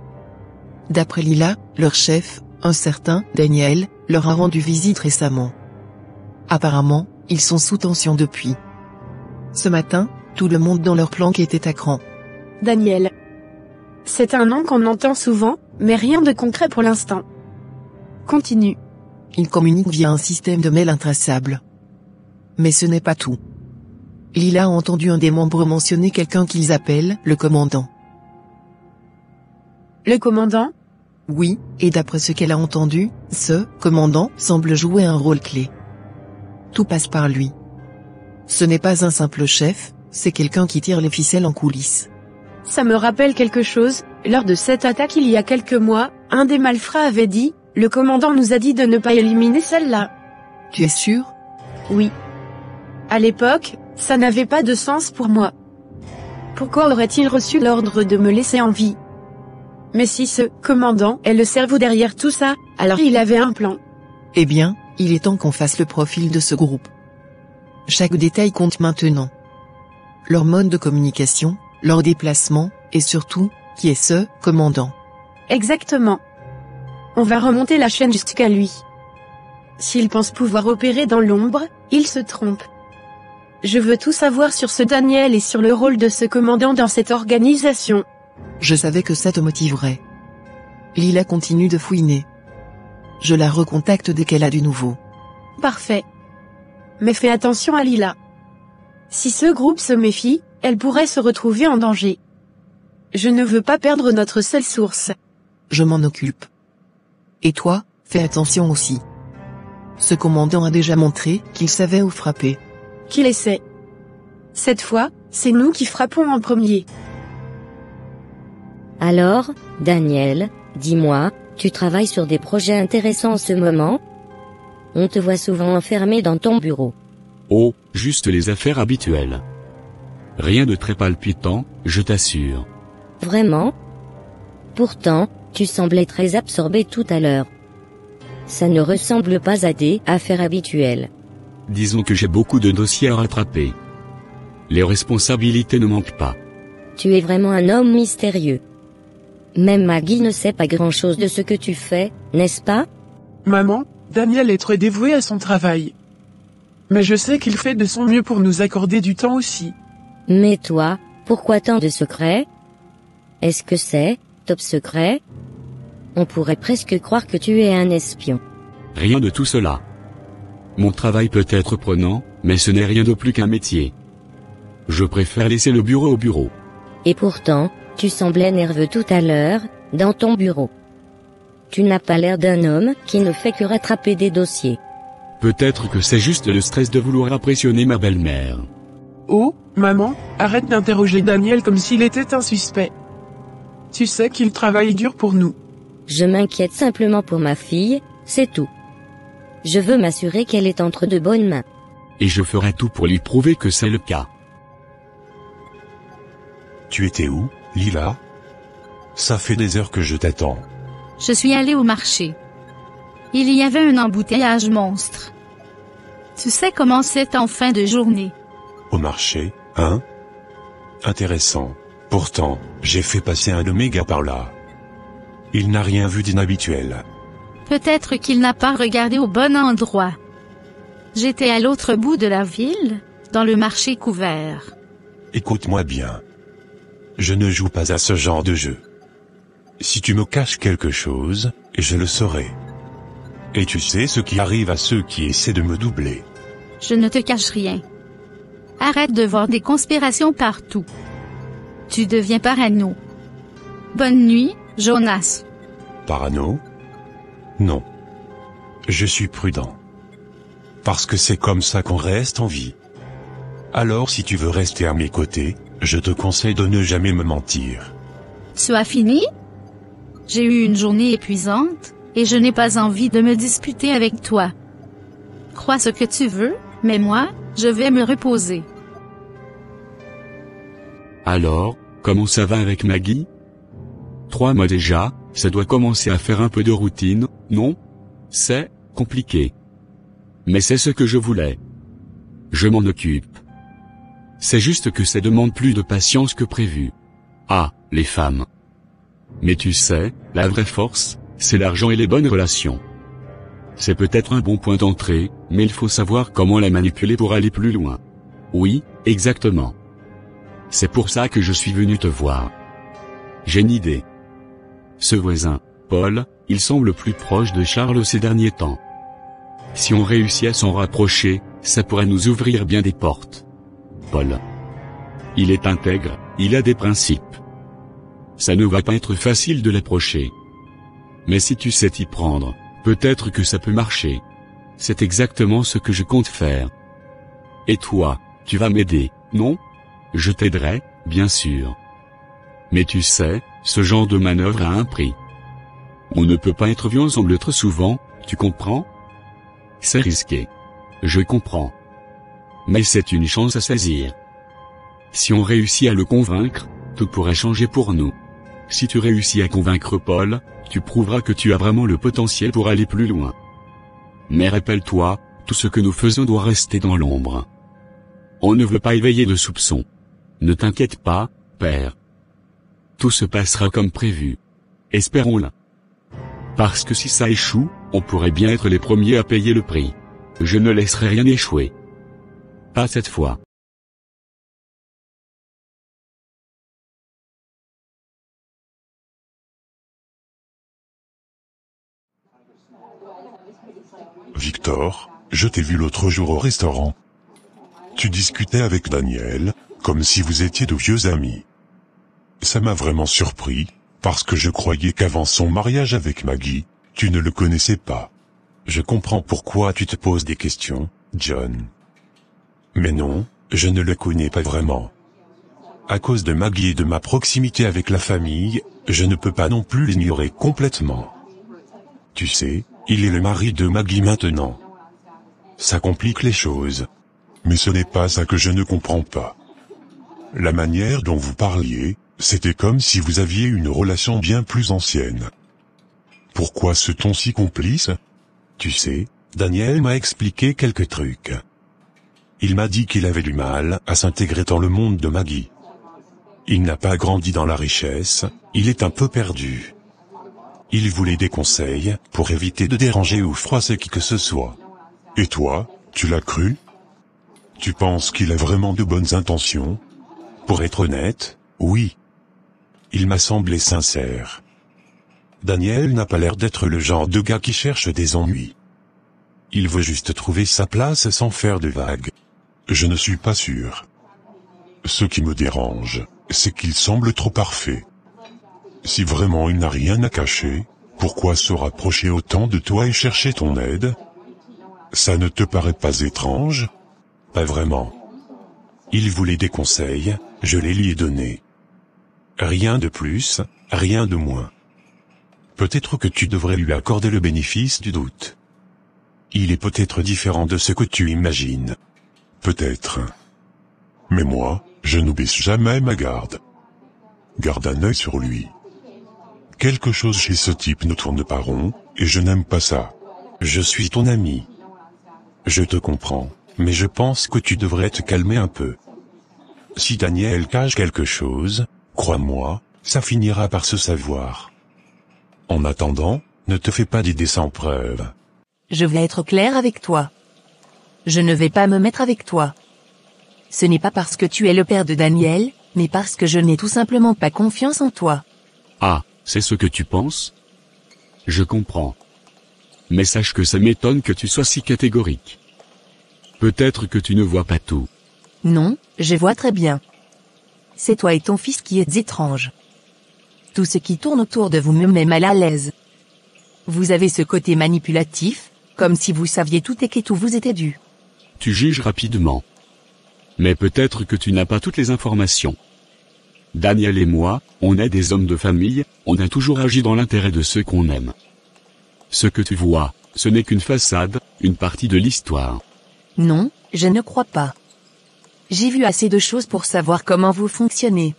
D'après Lila, leur chef, un certain Daniel, leur a rendu visite récemment. Apparemment, ils sont sous tension depuis. Ce matin, tout le monde dans leur planque était à cran. Daniel. C'est un nom qu'on entend souvent, mais rien de concret pour l'instant. Continue. Ils communiquent via un système de mail intraçable. Mais ce n'est pas tout. Lila a entendu un des membres mentionner quelqu'un qu'ils appellent le commandant. Le commandant? Oui, et d'après ce qu'elle a entendu, ce commandant semble jouer un rôle clé. Tout passe par lui. Ce n'est pas un simple chef, c'est quelqu'un qui tire les ficelles en coulisses. Ça me rappelle quelque chose, lors de cette attaque il y a quelques mois, un des malfrats avait dit, le commandant nous a dit de ne pas éliminer celle-là. Tu es sûr? Oui. À l'époque, ça n'avait pas de sens pour moi. Pourquoi aurait-il reçu l'ordre de me laisser en vie? Mais si ce commandant est le cerveau derrière tout ça, alors il avait un plan. Eh bien, il est temps qu'on fasse le profil de ce groupe. Chaque détail compte maintenant. Leur mode de communication, leur déplacement, et surtout, qui est ce commandant. Exactement. On va remonter la chaîne jusqu'à lui. S'il pense pouvoir opérer dans l'ombre, il se trompe. Je veux tout savoir sur ce Daniel et sur le rôle de ce commandant dans cette organisation. Je savais que ça te motiverait. Lila continue de fouiner. Je la recontacte dès qu'elle a du nouveau. Parfait. Mais fais attention à Lila. Si ce groupe se méfie, elle pourrait se retrouver en danger. Je ne veux pas perdre notre seule source. Je m'en occupe. Et toi, fais attention aussi. Ce commandant a déjà montré qu'il savait où frapper. Qu'il essaie. Cette fois, c'est nous qui frappons en premier. Alors, Daniel, dis-moi, tu travailles sur des projets intéressants en ce moment? On te voit souvent enfermé dans ton bureau. Oh, juste les affaires habituelles. Rien de très palpitant, je t'assure. Vraiment? Pourtant, tu semblais très absorbé tout à l'heure. Ça ne ressemble pas à des affaires habituelles. Disons que j'ai beaucoup de dossiers à rattraper. Les responsabilités ne manquent pas. Tu es vraiment un homme mystérieux. Même Maggie ne sait pas grand-chose de ce que tu fais, n'est-ce pas? Maman, Daniel est très dévoué à son travail. Mais je sais qu'il fait de son mieux pour nous accorder du temps aussi. Mais toi, pourquoi tant de secrets? Est-ce que c'est top secret? On pourrait presque croire que tu es un espion. Rien de tout cela. Mon travail peut être prenant, mais ce n'est rien de plus qu'un métier. Je préfère laisser le bureau au bureau. Et pourtant, tu semblais nerveux tout à l'heure, dans ton bureau. Tu n'as pas l'air d'un homme qui ne fait que rattraper des dossiers. Peut-être que c'est juste le stress de vouloir impressionner ma belle-mère. Oh, maman, arrête d'interroger Daniel comme s'il était un suspect. Tu sais qu'il travaille dur pour nous. Je m'inquiète simplement pour ma fille, c'est tout. Je veux m'assurer qu'elle est entre de bonnes mains. Et je ferai tout pour lui prouver que c'est le cas. Tu étais où, Lila? Ça fait des heures que je t'attends. Je suis allée au marché. Il y avait un embouteillage monstre. Tu sais comment c'est en fin de journée. Au marché, hein? Intéressant. Pourtant, j'ai fait passer un oméga par là. Il n'a rien vu d'inhabituel. Peut-être qu'il n'a pas regardé au bon endroit. J'étais à l'autre bout de la ville, dans le marché couvert. Écoute-moi bien. Je ne joue pas à ce genre de jeu. Si tu me caches quelque chose, je le saurai. Et tu sais ce qui arrive à ceux qui essaient de me doubler. Je ne te cache rien. Arrête de voir des conspirations partout. Tu deviens parano. Bonne nuit, Jonas. Parano? Non. Je suis prudent. Parce que c'est comme ça qu'on reste en vie. Alors si tu veux rester à mes côtés, je te conseille de ne jamais me mentir. Tu as fini? J'ai eu une journée épuisante, et je n'ai pas envie de me disputer avec toi. Crois ce que tu veux, mais moi, je vais me reposer. Alors, comment ça va avec Maggie? 3 mois déjà, ça doit commencer à faire un peu de routine, non? C'est compliqué. Mais c'est ce que je voulais. Je m'en occupe. C'est juste que ça demande plus de patience que prévu. Ah, les femmes. Mais tu sais, la vraie force, c'est l'argent et les bonnes relations. C'est peut-être un bon point d'entrée, mais il faut savoir comment la manipuler pour aller plus loin. Oui, exactement. C'est pour ça que je suis venu te voir. J'ai une idée. Ce voisin, Paul, il semble plus proche de Charles ces derniers temps. Si on réussit à s'en rapprocher, ça pourrait nous ouvrir bien des portes. Paul. Il est intègre, il a des principes. Ça ne va pas être facile de l'approcher. Mais si tu sais t'y prendre, peut-être que ça peut marcher. C'est exactement ce que je compte faire. Et toi, tu vas m'aider, non? Je t'aiderai, bien sûr. Mais tu sais, ce genre de manœuvre a un prix. On ne peut pas être vu ensemble trop souvent, tu comprends? C'est risqué. Je comprends. Mais c'est une chance à saisir. Si on réussit à le convaincre, tout pourrait changer pour nous. Si tu réussis à convaincre Paul, tu prouveras que tu as vraiment le potentiel pour aller plus loin. Mais rappelle-toi, tout ce que nous faisons doit rester dans l'ombre. On ne veut pas éveiller de soupçons. Ne t'inquiète pas, père. Tout se passera comme prévu. Espérons-le. Parce que si ça échoue, on pourrait bien être les premiers à payer le prix. Je ne laisserai rien échouer. Pas cette fois. Victor, je t'ai vu l'autre jour au restaurant. Tu discutais avec Daniel, comme si vous étiez de vieux amis. Ça m'a vraiment surpris, parce que je croyais qu'avant son mariage avec Maggie, tu ne le connaissais pas. Je comprends pourquoi tu te poses des questions, John. Mais non, je ne le connais pas vraiment. À cause de Maggie et de ma proximité avec la famille, je ne peux pas non plus l'ignorer complètement. Tu sais, il est le mari de Maggie maintenant. Ça complique les choses. Mais ce n'est pas ça que je ne comprends pas. La manière dont vous parliez, c'était comme si vous aviez une relation bien plus ancienne. Pourquoi ce ton si complice? Tu sais, Daniel m'a expliqué quelques trucs. Il m'a dit qu'il avait du mal à s'intégrer dans le monde de Maggie. Il n'a pas grandi dans la richesse, il est un peu perdu. Il voulait des conseils pour éviter de déranger ou froisser qui que ce soit. Et toi, tu l'as cru? Tu penses qu'il a vraiment de bonnes intentions? Pour être honnête, oui. Il m'a semblé sincère. Daniel n'a pas l'air d'être le genre de gars qui cherche des ennuis. Il veut juste trouver sa place sans faire de vagues. Je ne suis pas sûr. Ce qui me dérange, c'est qu'il semble trop parfait. Si vraiment il n'a rien à cacher, pourquoi se rapprocher autant de toi et chercher ton aide? Ça ne te paraît pas étrange? Pas vraiment. Il voulait des conseils, je les lui ai donnés. Rien de plus, rien de moins. Peut-être que tu devrais lui accorder le bénéfice du doute. Il est peut-être différent de ce que tu imagines. Peut-être. Mais moi, je ne baisse jamais ma garde. Garde un œil sur lui. Quelque chose chez ce type ne tourne pas rond, et je n'aime pas ça. Je suis ton ami. Je te comprends, mais je pense que tu devrais te calmer un peu. Si Daniel cache quelque chose, crois-moi, ça finira par se savoir. En attendant, ne te fais pas d'idées sans preuve. Je vais être clair avec toi. Je ne vais pas me mettre avec toi. Ce n'est pas parce que tu es le père de Daniel, mais parce que je n'ai tout simplement pas confiance en toi. Ah, C'est ce que tu penses? Je comprends. Mais sache que ça m'étonne que tu sois si catégorique. Peut-être que tu ne vois pas tout. Non, je vois très bien. C'est toi et ton fils qui êtes étranges. Tout ce qui tourne autour de vous me met mal à l'aise. Vous avez ce côté manipulatif, comme si vous saviez tout et que tout vous était dû. Tu juges rapidement. Mais peut-être que tu n'as pas toutes les informations. Daniel et moi, on est des hommes de famille, on a toujours agi dans l'intérêt de ceux qu'on aime. Ce que tu vois, ce n'est qu'une façade, une partie de l'histoire. Non, je ne crois pas. J'ai vu assez de choses pour savoir comment vous fonctionnez.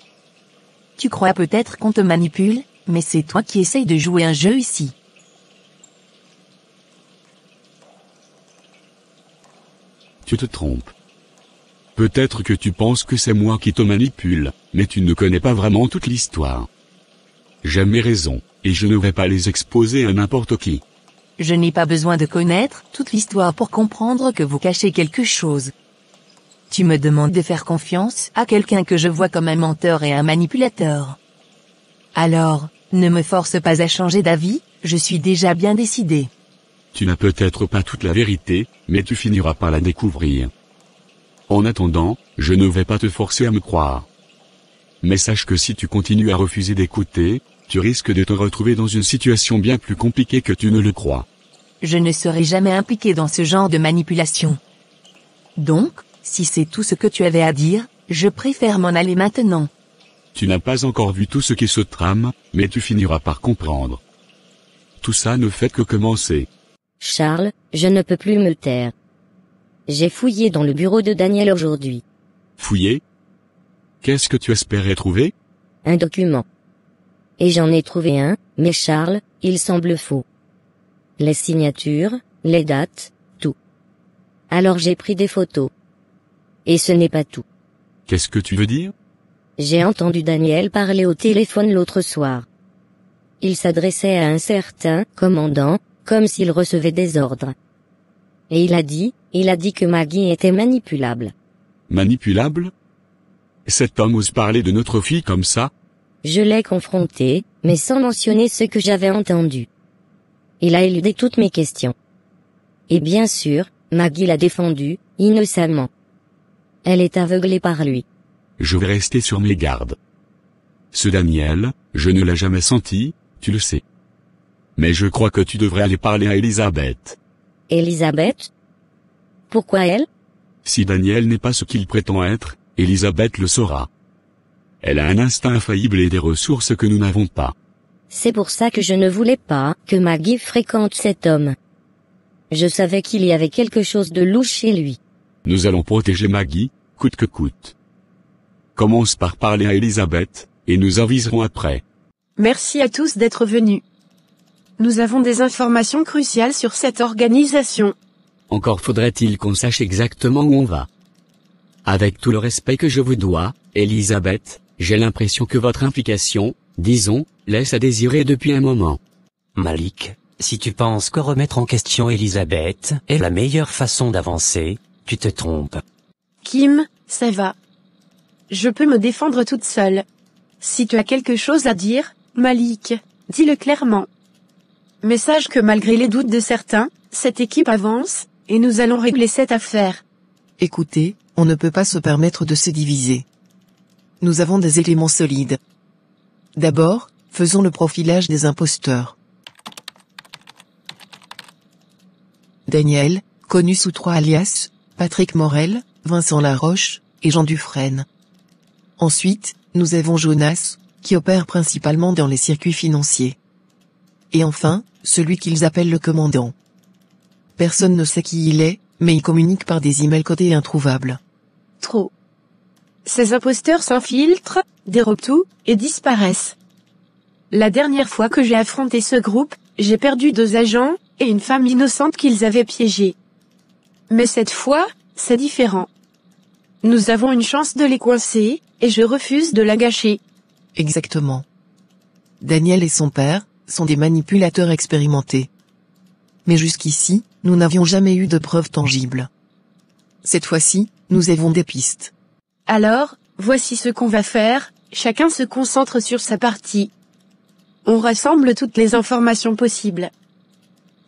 Tu crois peut-être qu'on te manipule, mais c'est toi qui essayes de jouer un jeu ici. Tu te trompes. Peut-être que tu penses que c'est moi qui te manipule, mais tu ne connais pas vraiment toute l'histoire. J'aime mes raisons, et je ne vais pas les exposer à n'importe qui. Je n'ai pas besoin de connaître toute l'histoire pour comprendre que vous cachez quelque chose. Tu me demandes de faire confiance à quelqu'un que je vois comme un menteur et un manipulateur. Alors, ne me force pas à changer d'avis, je suis déjà bien décidé. Tu n'as peut-être pas toute la vérité, mais tu finiras par la découvrir. En attendant, je ne vais pas te forcer à me croire. Mais sache que si tu continues à refuser d'écouter, tu risques de te retrouver dans une situation bien plus compliquée que tu ne le crois. Je ne serai jamais impliqué dans ce genre de manipulation. Donc, si c'est tout ce que tu avais à dire, je préfère m'en aller maintenant. Tu n'as pas encore vu tout ce qui se trame, mais tu finiras par comprendre. Tout ça ne fait que commencer. Charles, je ne peux plus me taire. J'ai fouillé dans le bureau de Daniel aujourd'hui. Fouillé? Qu'est-ce que tu espérais trouver? Un document. Et j'en ai trouvé un, mais Charles, il semble faux. Les signatures, les dates, tout. Alors j'ai pris des photos. Et ce n'est pas tout. Qu'est-ce que tu veux dire? J'ai entendu Daniel parler au téléphone l'autre soir. Il s'adressait à un certain commandant, comme s'il recevait des ordres. Et il a dit que Maggie était manipulable. Manipulable? Cet homme ose parler de notre fille comme ça? Je l'ai confronté, mais sans mentionner ce que j'avais entendu. Il a éludé toutes mes questions. Et bien sûr, Maggie l'a défendu, innocemment. Elle est aveuglée par lui. Je vais rester sur mes gardes. Ce Daniel, je ne l'ai jamais senti, tu le sais. Mais je crois que tu devrais aller parler à Elisabeth. Elisabeth? Pourquoi elle? Si Daniel n'est pas ce qu'il prétend être, Elisabeth le saura. Elle a un instinct infaillible et des ressources que nous n'avons pas. C'est pour ça que je ne voulais pas que Maggie fréquente cet homme. Je savais qu'il y avait quelque chose de louche chez lui. Nous allons protéger Maggie, coûte que coûte. Commence par parler à Elisabeth, et nous aviserons après. Merci à tous d'être venus. Nous avons des informations cruciales sur cette organisation. Encore faudrait-il qu'on sache exactement où on va. Avec tout le respect que je vous dois, Elisabeth, j'ai l'impression que votre implication, disons, laisse à désirer depuis un moment. Malik, si tu penses que remettre en question Elisabeth est la meilleure façon d'avancer, tu te trompes. Kim, ça va. Je peux me défendre toute seule. Si tu as quelque chose à dire, Malik, dis-le clairement. Mais sache que malgré les doutes de certains, cette équipe avance, et nous allons régler cette affaire. Écoutez, on ne peut pas se permettre de se diviser. Nous avons des éléments solides. D'abord, faisons le profilage des imposteurs. Daniel, connu sous 3 alias, Patrick Morel, Vincent Laroche, et Jean Dufresne. Ensuite, nous avons Jonas, qui opère principalement dans les circuits financiers. Et enfin, celui qu'ils appellent le commandant. Personne ne sait qui il est, mais il communique par des emails codés introuvables. Trop. Ces imposteurs s'infiltrent, dérobent tout, et disparaissent. La dernière fois que j'ai affronté ce groupe, j'ai perdu 2 agents, et une femme innocente qu'ils avaient piégée. Mais cette fois, c'est différent. Nous avons une chance de les coincer, et je refuse de la gâcher. Exactement. Daniel et son père sont des manipulateurs expérimentés. Mais jusqu'ici, nous n'avions jamais eu de preuves tangibles. Cette fois-ci, nous avons des pistes. Alors, voici ce qu'on va faire, chacun se concentre sur sa partie. On rassemble toutes les informations possibles.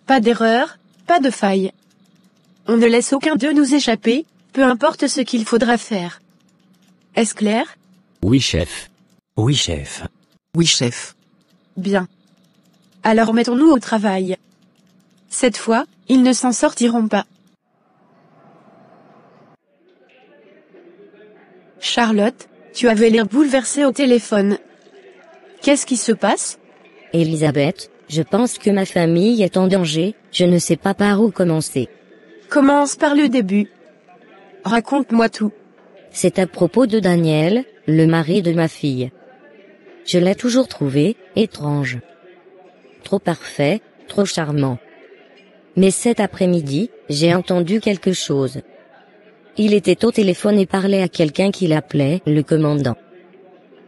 Pas d'erreur, pas de faille. On ne laisse aucun d'eux nous échapper, peu importe ce qu'il faudra faire. Est-ce clair? Oui, chef. Oui, chef. Oui, chef. Bien. Alors mettons-nous au travail. Cette fois, ils ne s'en sortiront pas. Charlotte, tu avais l'air bouleversée au téléphone. Qu'est-ce qui se passe? Elisabeth, je pense que ma famille est en danger, je ne sais pas par où commencer. Commence par le début. Raconte-moi tout. C'est à propos de Daniel, le mari de ma fille. Je l'ai toujours trouvé étrange. Trop parfait, trop charmant. Mais cet après-midi, j'ai entendu quelque chose. Il était au téléphone et parlait à quelqu'un qu'il appelait le commandant.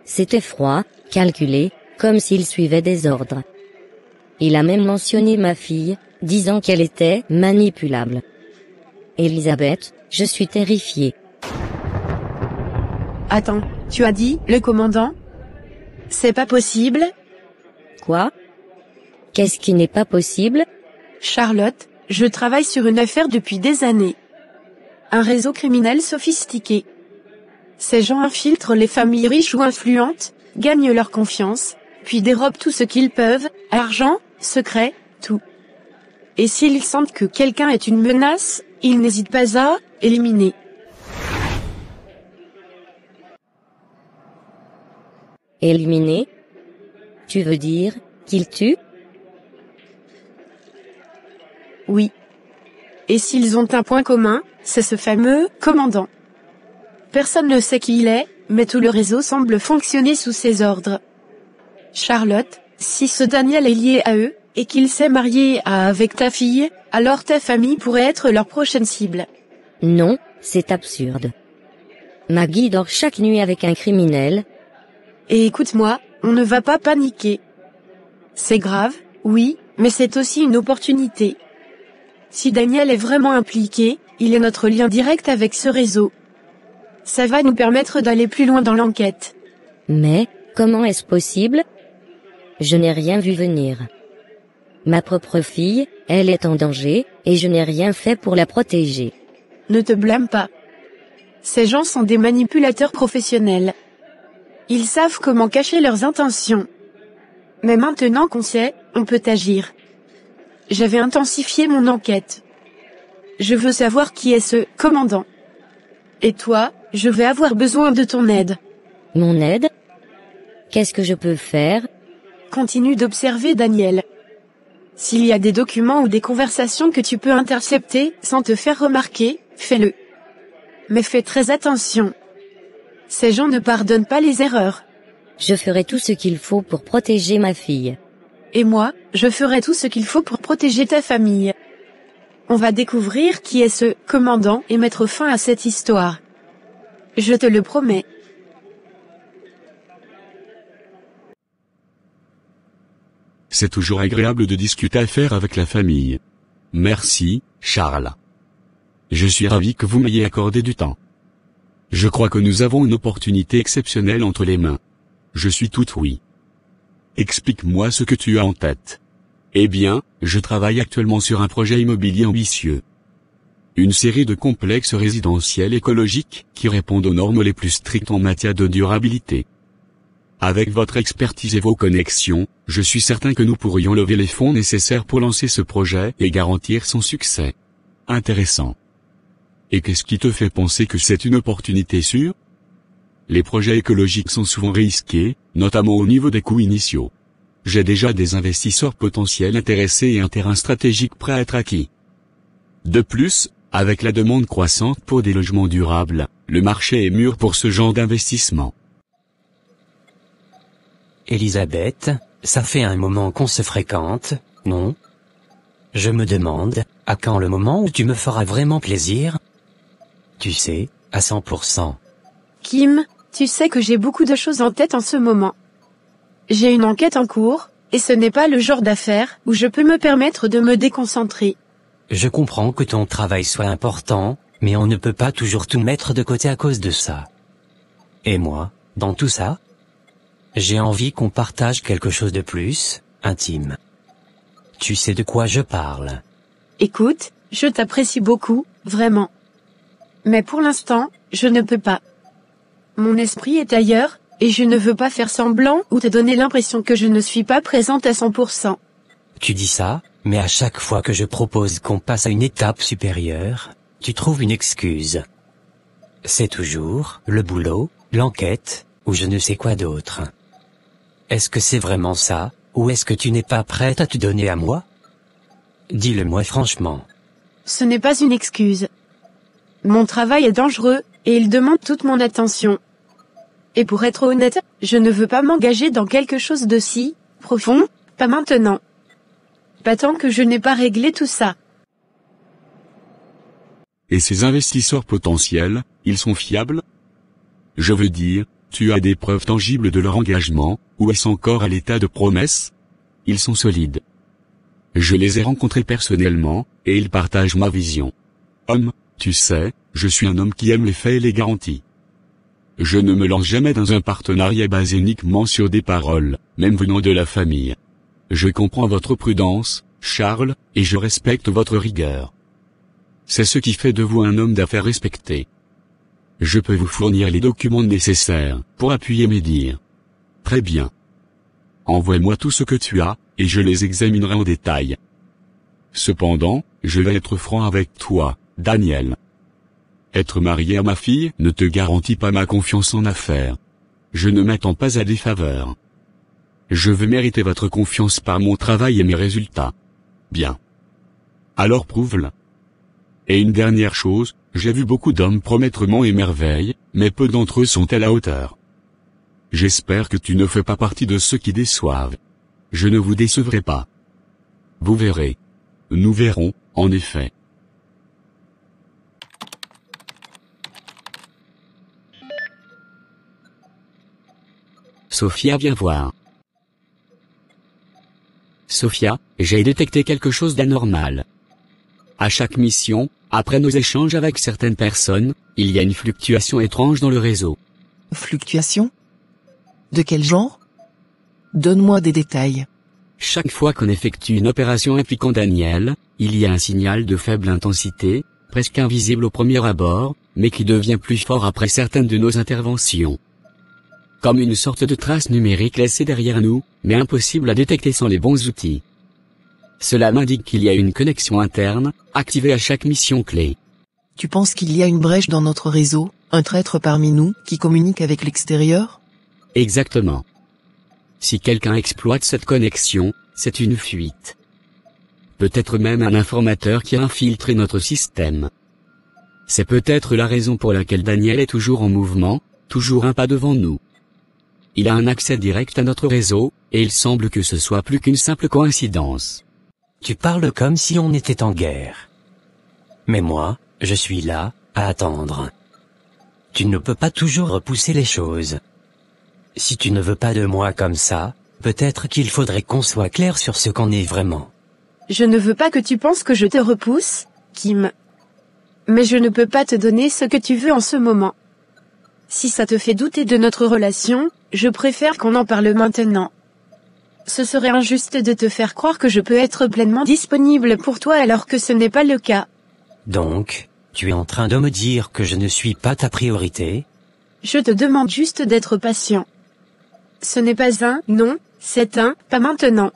C'était froid, calculé, comme s'il suivait des ordres. Il a même mentionné ma fille, disant qu'elle était manipulable. Elisabeth, je suis terrifiée. Attends, tu as dit le commandant? C'est pas possible? Quoi? Qu'est-ce qui n'est pas possible? Charlotte, je travaille sur une affaire depuis des années. Un réseau criminel sophistiqué. Ces gens infiltrent les familles riches ou influentes, gagnent leur confiance, puis dérobent tout ce qu'ils peuvent, argent, secrets, tout. Et s'ils sentent que quelqu'un est une menace, ils n'hésitent pas à éliminer. Éliminer? Tu veux dire qu'ils tuent? Oui. Et s'ils ont un point commun, c'est ce fameux commandant. Personne ne sait qui il est, mais tout le réseau semble fonctionner sous ses ordres. Charlotte, si ce Daniel est lié à eux, et qu'il s'est marié avec ta fille, alors ta famille pourrait être leur prochaine cible. Non, c'est absurde. Maggie dort chaque nuit avec un criminel. Et écoute-moi, on ne va pas paniquer. C'est grave, oui, mais c'est aussi une opportunité. Si Daniel est vraiment impliqué, il est notre lien direct avec ce réseau. Ça va nous permettre d'aller plus loin dans l'enquête. Mais, comment est-ce possible? Je n'ai rien vu venir. Ma propre fille, elle est en danger, et je n'ai rien fait pour la protéger. Ne te blâme pas. Ces gens sont des manipulateurs professionnels. Ils savent comment cacher leurs intentions. Mais maintenant qu'on sait, on peut agir. J'avais intensifié mon enquête. Je veux savoir qui est ce commandant. Et toi, je vais avoir besoin de ton aide. Mon aide? Qu'est-ce que je peux faire? Continue d'observer Daniel. S'il y a des documents ou des conversations que tu peux intercepter sans te faire remarquer, fais-le. Mais fais très attention. Ces gens ne pardonnent pas les erreurs. Je ferai tout ce qu'il faut pour protéger ma fille. Et moi, je ferai tout ce qu'il faut pour protéger ta famille. On va découvrir qui est ce commandant et mettre fin à cette histoire. Je te le promets. C'est toujours agréable de discuter affaires avec la famille. Merci, Charles. Je suis ravi que vous m'ayez accordé du temps. Je crois que nous avons une opportunité exceptionnelle entre les mains. Je suis tout oui. Explique-moi ce que tu as en tête. Eh bien, je travaille actuellement sur un projet immobilier ambitieux. Une série de complexes résidentiels écologiques qui répondent aux normes les plus strictes en matière de durabilité. Avec votre expertise et vos connexions, je suis certain que nous pourrions lever les fonds nécessaires pour lancer ce projet et garantir son succès. Intéressant. Et qu'est-ce qui te fait penser que c'est une opportunité sûre? Les projets écologiques sont souvent risqués, notamment au niveau des coûts initiaux. J'ai déjà des investisseurs potentiels intéressés et un terrain stratégique prêt à être acquis. De plus, avec la demande croissante pour des logements durables, le marché est mûr pour ce genre d'investissement. Elisabeth, ça fait un moment qu'on se fréquente, non? Je me demande, à quand le moment où tu me feras vraiment plaisir? Tu sais, à 100%. Kim, tu sais que j'ai beaucoup de choses en tête en ce moment. J'ai une enquête en cours, et ce n'est pas le genre d'affaire où je peux me permettre de me déconcentrer. Je comprends que ton travail soit important, mais on ne peut pas toujours tout mettre de côté à cause de ça. Et moi, dans tout ça? J'ai envie qu'on partage quelque chose de plus, intime. Tu sais de quoi je parle. Écoute, je t'apprécie beaucoup, vraiment. Mais pour l'instant, je ne peux pas. Mon esprit est ailleurs, et je ne veux pas faire semblant ou te donner l'impression que je ne suis pas présente à 100%. Tu dis ça, mais à chaque fois que je propose qu'on passe à une étape supérieure, tu trouves une excuse. C'est toujours le boulot, l'enquête, ou je ne sais quoi d'autre. Est-ce que c'est vraiment ça, ou est-ce que tu n'es pas prête à te donner à moi? Dis-le-moi franchement. Ce n'est pas une excuse. Mon travail est dangereux, et il demande toute mon attention. Et pour être honnête, je ne veux pas m'engager dans quelque chose de si profond, pas maintenant. Pas tant que je n'ai pas réglé tout ça. Et ces investisseurs potentiels, ils sont fiables? Je veux dire, tu as des preuves tangibles de leur engagement, ou est-ce encore à l'état de promesse? Ils sont solides. Je les ai rencontrés personnellement, et ils partagent ma vision. Homme, tu sais, je suis un homme qui aime les faits et les garanties. Je ne me lance jamais dans un partenariat basé uniquement sur des paroles, même venant de la famille. Je comprends votre prudence, Charles, et je respecte votre rigueur. C'est ce qui fait de vous un homme d'affaires respecté. Je peux vous fournir les documents nécessaires pour appuyer mes dires. Très bien. Envoie-moi tout ce que tu as, et je les examinerai en détail. Cependant, je vais être franc avec toi, Daniel. Être marié à ma fille ne te garantit pas ma confiance en affaires. Je ne m'attends pas à des faveurs. Je veux mériter votre confiance par mon travail et mes résultats. Bien. Alors prouve-le. Et une dernière chose, j'ai vu beaucoup d'hommes promettre monts et merveilles, mais peu d'entre eux sont à la hauteur. J'espère que tu ne fais pas partie de ceux qui déçoivent. Je ne vous décevrai pas. Vous verrez. Nous verrons, en effet. Sophia vient voir. Sophia, j'ai détecté quelque chose d'anormal. À chaque mission, après nos échanges avec certaines personnes, il y a une fluctuation étrange dans le réseau. Fluctuation? De quel genre? Donne-moi des détails. Chaque fois qu'on effectue une opération impliquant Daniel, il y a un signal de faible intensité, presque invisible au premier abord, mais qui devient plus fort après certaines de nos interventions. Comme une sorte de trace numérique laissée derrière nous, mais impossible à détecter sans les bons outils. Cela m'indique qu'il y a une connexion interne, activée à chaque mission clé. Tu penses qu'il y a une brèche dans notre réseau, un traître parmi nous, qui communique avec l'extérieur? Exactement. Si quelqu'un exploite cette connexion, c'est une fuite. Peut-être même un informateur qui a infiltré notre système. C'est peut-être la raison pour laquelle Daniel est toujours en mouvement, toujours un pas devant nous. Il a un accès direct à notre réseau, et il semble que ce soit plus qu'une simple coïncidence. Tu parles comme si on était en guerre. Mais moi, je suis là, à attendre. Tu ne peux pas toujours repousser les choses. Si tu ne veux pas de moi comme ça, peut-être qu'il faudrait qu'on soit clair sur ce qu'on est vraiment. Je ne veux pas que tu penses que je te repousse, Kim. Mais je ne peux pas te donner ce que tu veux en ce moment. Si ça te fait douter de notre relation, je préfère qu'on en parle maintenant. Ce serait injuste de te faire croire que je peux être pleinement disponible pour toi alors que ce n'est pas le cas. Donc, tu es en train de me dire que je ne suis pas ta priorité? Je te demande juste d'être patient. Ce n'est pas un « non », c'est un « pas maintenant ».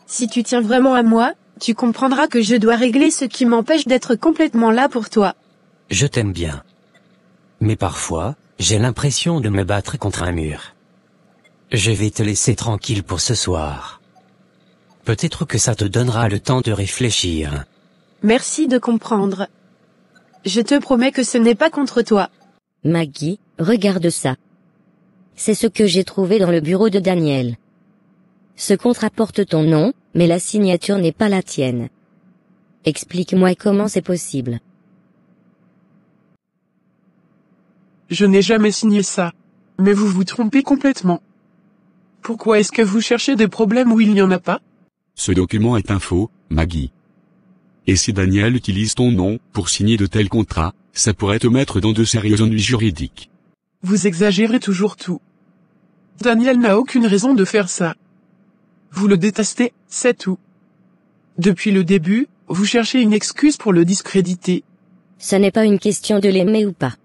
Si tu tiens vraiment à moi, tu comprendras que je dois régler ce qui m'empêche d'être complètement là pour toi. Je t'aime bien. Mais parfois, j'ai l'impression de me battre contre un mur. Je vais te laisser tranquille pour ce soir. Peut-être que ça te donnera le temps de réfléchir. Merci de comprendre. Je te promets que ce n'est pas contre toi. Maggie, regarde ça. C'est ce que j'ai trouvé dans le bureau de Daniel. Ce contrat porte ton nom, mais la signature n'est pas la tienne. Explique-moi comment c'est possible. Je n'ai jamais signé ça. Mais vous vous trompez complètement. Pourquoi est-ce que vous cherchez des problèmes où il n'y en a pas? Ce document est un faux, Maggie. Et si Daniel utilise ton nom pour signer de tels contrats, ça pourrait te mettre dans de sérieux ennuis juridiques. Vous exagérez toujours tout. Daniel n'a aucune raison de faire ça. Vous le détestez, c'est tout. Depuis le début, vous cherchez une excuse pour le discréditer. Ce n'est pas une question de l'aimer ou pas.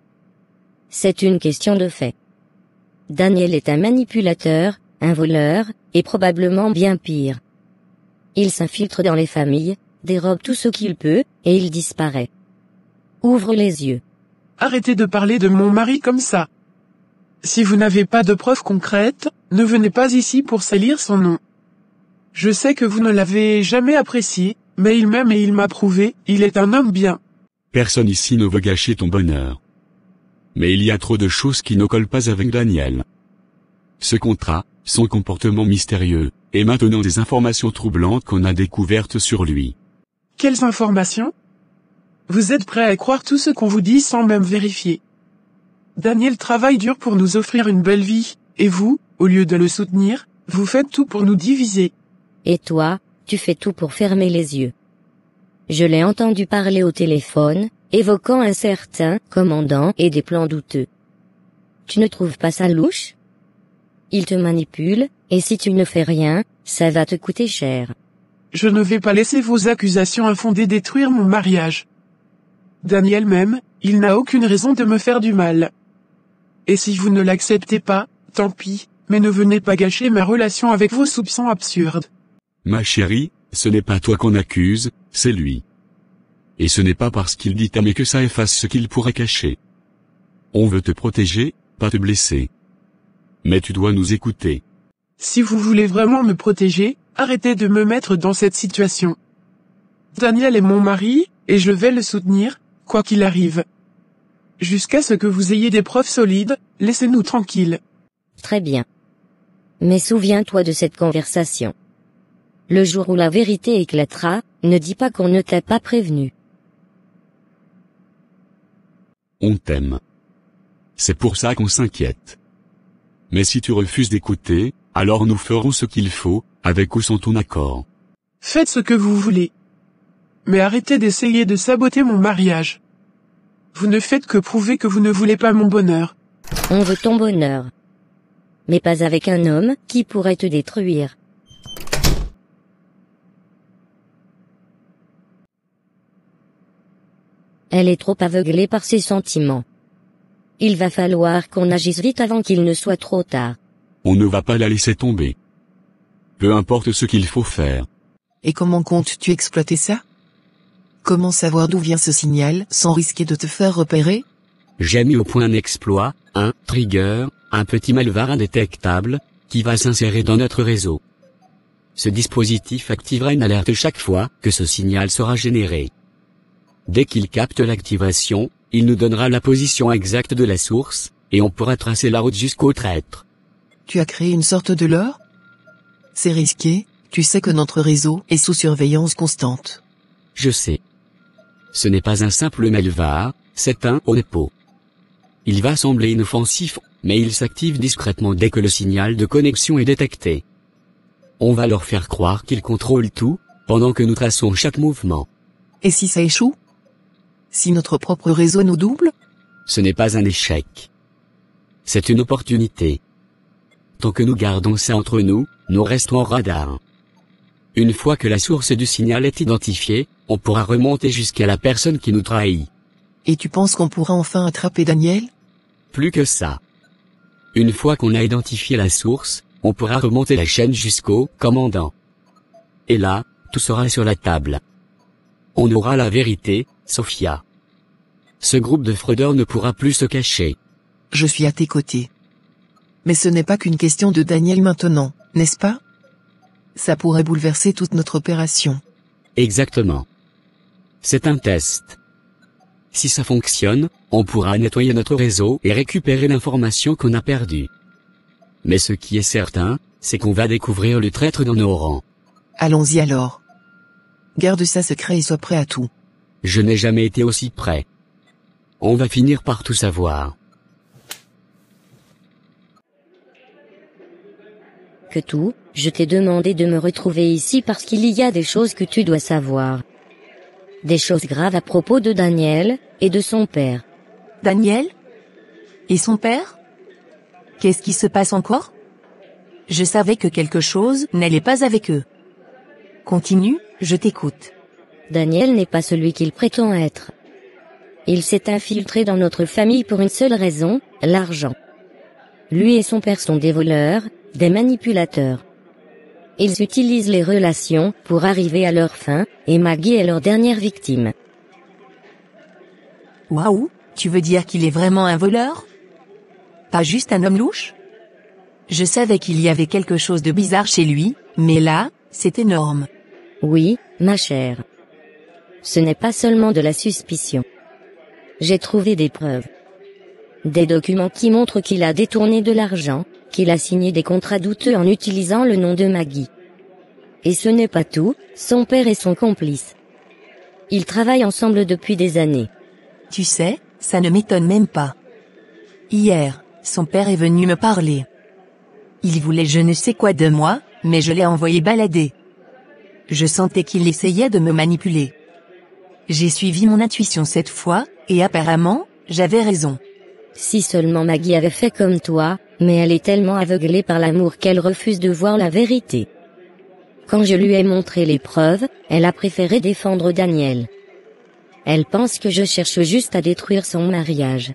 C'est une question de fait. Daniel est un manipulateur, un voleur, et probablement bien pire. Il s'infiltre dans les familles, dérobe tout ce qu'il peut, et il disparaît. Ouvre les yeux. Arrêtez de parler de mon mari comme ça. Si vous n'avez pas de preuves concrètes, ne venez pas ici pour salir son nom. Je sais que vous ne l'avez jamais apprécié, mais il m'aime et il m'a prouvé, il est un homme bien. Personne ici ne veut gâcher ton bonheur. Mais il y a trop de choses qui ne collent pas avec Daniel. Ce contrat, son comportement mystérieux, et maintenant des informations troublantes qu'on a découvertes sur lui. Quelles informations? Vous êtes prêt à croire tout ce qu'on vous dit sans même vérifier. Daniel travaille dur pour nous offrir une belle vie, et vous, au lieu de le soutenir, vous faites tout pour nous diviser. Et toi, tu fais tout pour fermer les yeux. Je l'ai entendu parler au téléphone, évoquant un certain commandant et des plans douteux. Tu ne trouves pas ça louche? Il te manipule, et si tu ne fais rien, ça va te coûter cher. Je ne vais pas laisser vos accusations infondées détruire mon mariage. Daniel m'aime, il n'a aucune raison de me faire du mal. Et si vous ne l'acceptez pas, tant pis, mais ne venez pas gâcher ma relation avec vos soupçons absurdes. Ma chérie, ce n'est pas toi qu'on accuse, c'est lui. Et ce n'est pas parce qu'il dit à mais que ça efface ce qu'il pourrait cacher. On veut te protéger, pas te blesser. Mais tu dois nous écouter. Si vous voulez vraiment me protéger, arrêtez de me mettre dans cette situation. Daniel est mon mari, et je vais le soutenir, quoi qu'il arrive. Jusqu'à ce que vous ayez des preuves solides, laissez-nous tranquilles. Très bien. Mais souviens-toi de cette conversation. Le jour où la vérité éclatera, ne dis pas qu'on ne t'a pas prévenu. On t'aime. C'est pour ça qu'on s'inquiète. Mais si tu refuses d'écouter, alors nous ferons ce qu'il faut, avec ou sans ton accord. Faites ce que vous voulez. Mais arrêtez d'essayer de saboter mon mariage. Vous ne faites que prouver que vous ne voulez pas mon bonheur. On veut ton bonheur. Mais pas avec un homme qui pourrait te détruire. Elle est trop aveuglée par ses sentiments. Il va falloir qu'on agisse vite avant qu'il ne soit trop tard. On ne va pas la laisser tomber. Peu importe ce qu'il faut faire. Et comment comptes-tu exploiter ça? Comment savoir d'où vient ce signal sans risquer de te faire repérer? J'ai mis au point un exploit, un trigger, un petit malware indétectable, qui va s'insérer dans notre réseau. Ce dispositif activera une alerte chaque fois que ce signal sera généré. Dès qu'il capte l'activation, il nous donnera la position exacte de la source, et on pourra tracer la route jusqu'au traître. Tu as créé une sorte de lore? C'est risqué, tu sais que notre réseau est sous surveillance constante. Je sais. Ce n'est pas un simple malware, c'est un ONEPO. Il va sembler inoffensif, mais il s'active discrètement dès que le signal de connexion est détecté. On va leur faire croire qu'ils contrôlent tout, pendant que nous traçons chaque mouvement. Et si ça échoue? Si notre propre réseau nous double? Ce n'est pas un échec. C'est une opportunité. Tant que nous gardons ça entre nous, nous restons en radar. Une fois que la source du signal est identifiée, on pourra remonter jusqu'à la personne qui nous trahit. Et tu penses qu'on pourra enfin attraper Daniel? Plus que ça. Une fois qu'on a identifié la source, on pourra remonter la chaîne jusqu'au commandant. Et là, tout sera sur la table. On aura la vérité, Sophia. Ce groupe de fraudeurs ne pourra plus se cacher. Je suis à tes côtés. Mais ce n'est pas qu'une question de Daniel maintenant, n'est-ce pas? Ça pourrait bouleverser toute notre opération. Exactement. C'est un test. Si ça fonctionne, on pourra nettoyer notre réseau et récupérer l'information qu'on a perdue. Mais ce qui est certain, c'est qu'on va découvrir le traître dans nos rangs. Allons-y alors. Garde ça secret et sois prêt à tout. Je n'ai jamais été aussi prêt. On va finir par tout savoir. Que tout, je t'ai demandé de me retrouver ici parce qu'il y a des choses que tu dois savoir. Des choses graves à propos de Daniel, et de son père. Daniel? Et son père? Qu'est-ce qui se passe encore? Je savais que quelque chose n'allait pas avec eux. Continue, je t'écoute. Daniel n'est pas celui qu'il prétend être. Il s'est infiltré dans notre famille pour une seule raison, l'argent. Lui et son père sont des voleurs, des manipulateurs. Ils utilisent les relations pour arriver à leur fin, et Maggie est leur dernière victime. Waouh, tu veux dire qu'il est vraiment un voleur? Pas juste un homme louche? Je savais qu'il y avait quelque chose de bizarre chez lui, mais là, c'est énorme. Oui, ma chère. Ce n'est pas seulement de la suspicion. J'ai trouvé des preuves. Des documents qui montrent qu'il a détourné de l'argent, qu'il a signé des contrats douteux en utilisant le nom de Maggie. Et ce n'est pas tout, son père est son complice. Ils travaillent ensemble depuis des années. Tu sais, ça ne m'étonne même pas. Hier, son père est venu me parler. Il voulait je ne sais quoi de moi, mais je l'ai envoyé balader. Je sentais qu'il essayait de me manipuler. J'ai suivi mon intuition cette fois, et apparemment, j'avais raison. Si seulement Maggie avait fait comme toi, mais elle est tellement aveuglée par l'amour qu'elle refuse de voir la vérité. Quand je lui ai montré les preuves, elle a préféré défendre Daniel. Elle pense que je cherche juste à détruire son mariage.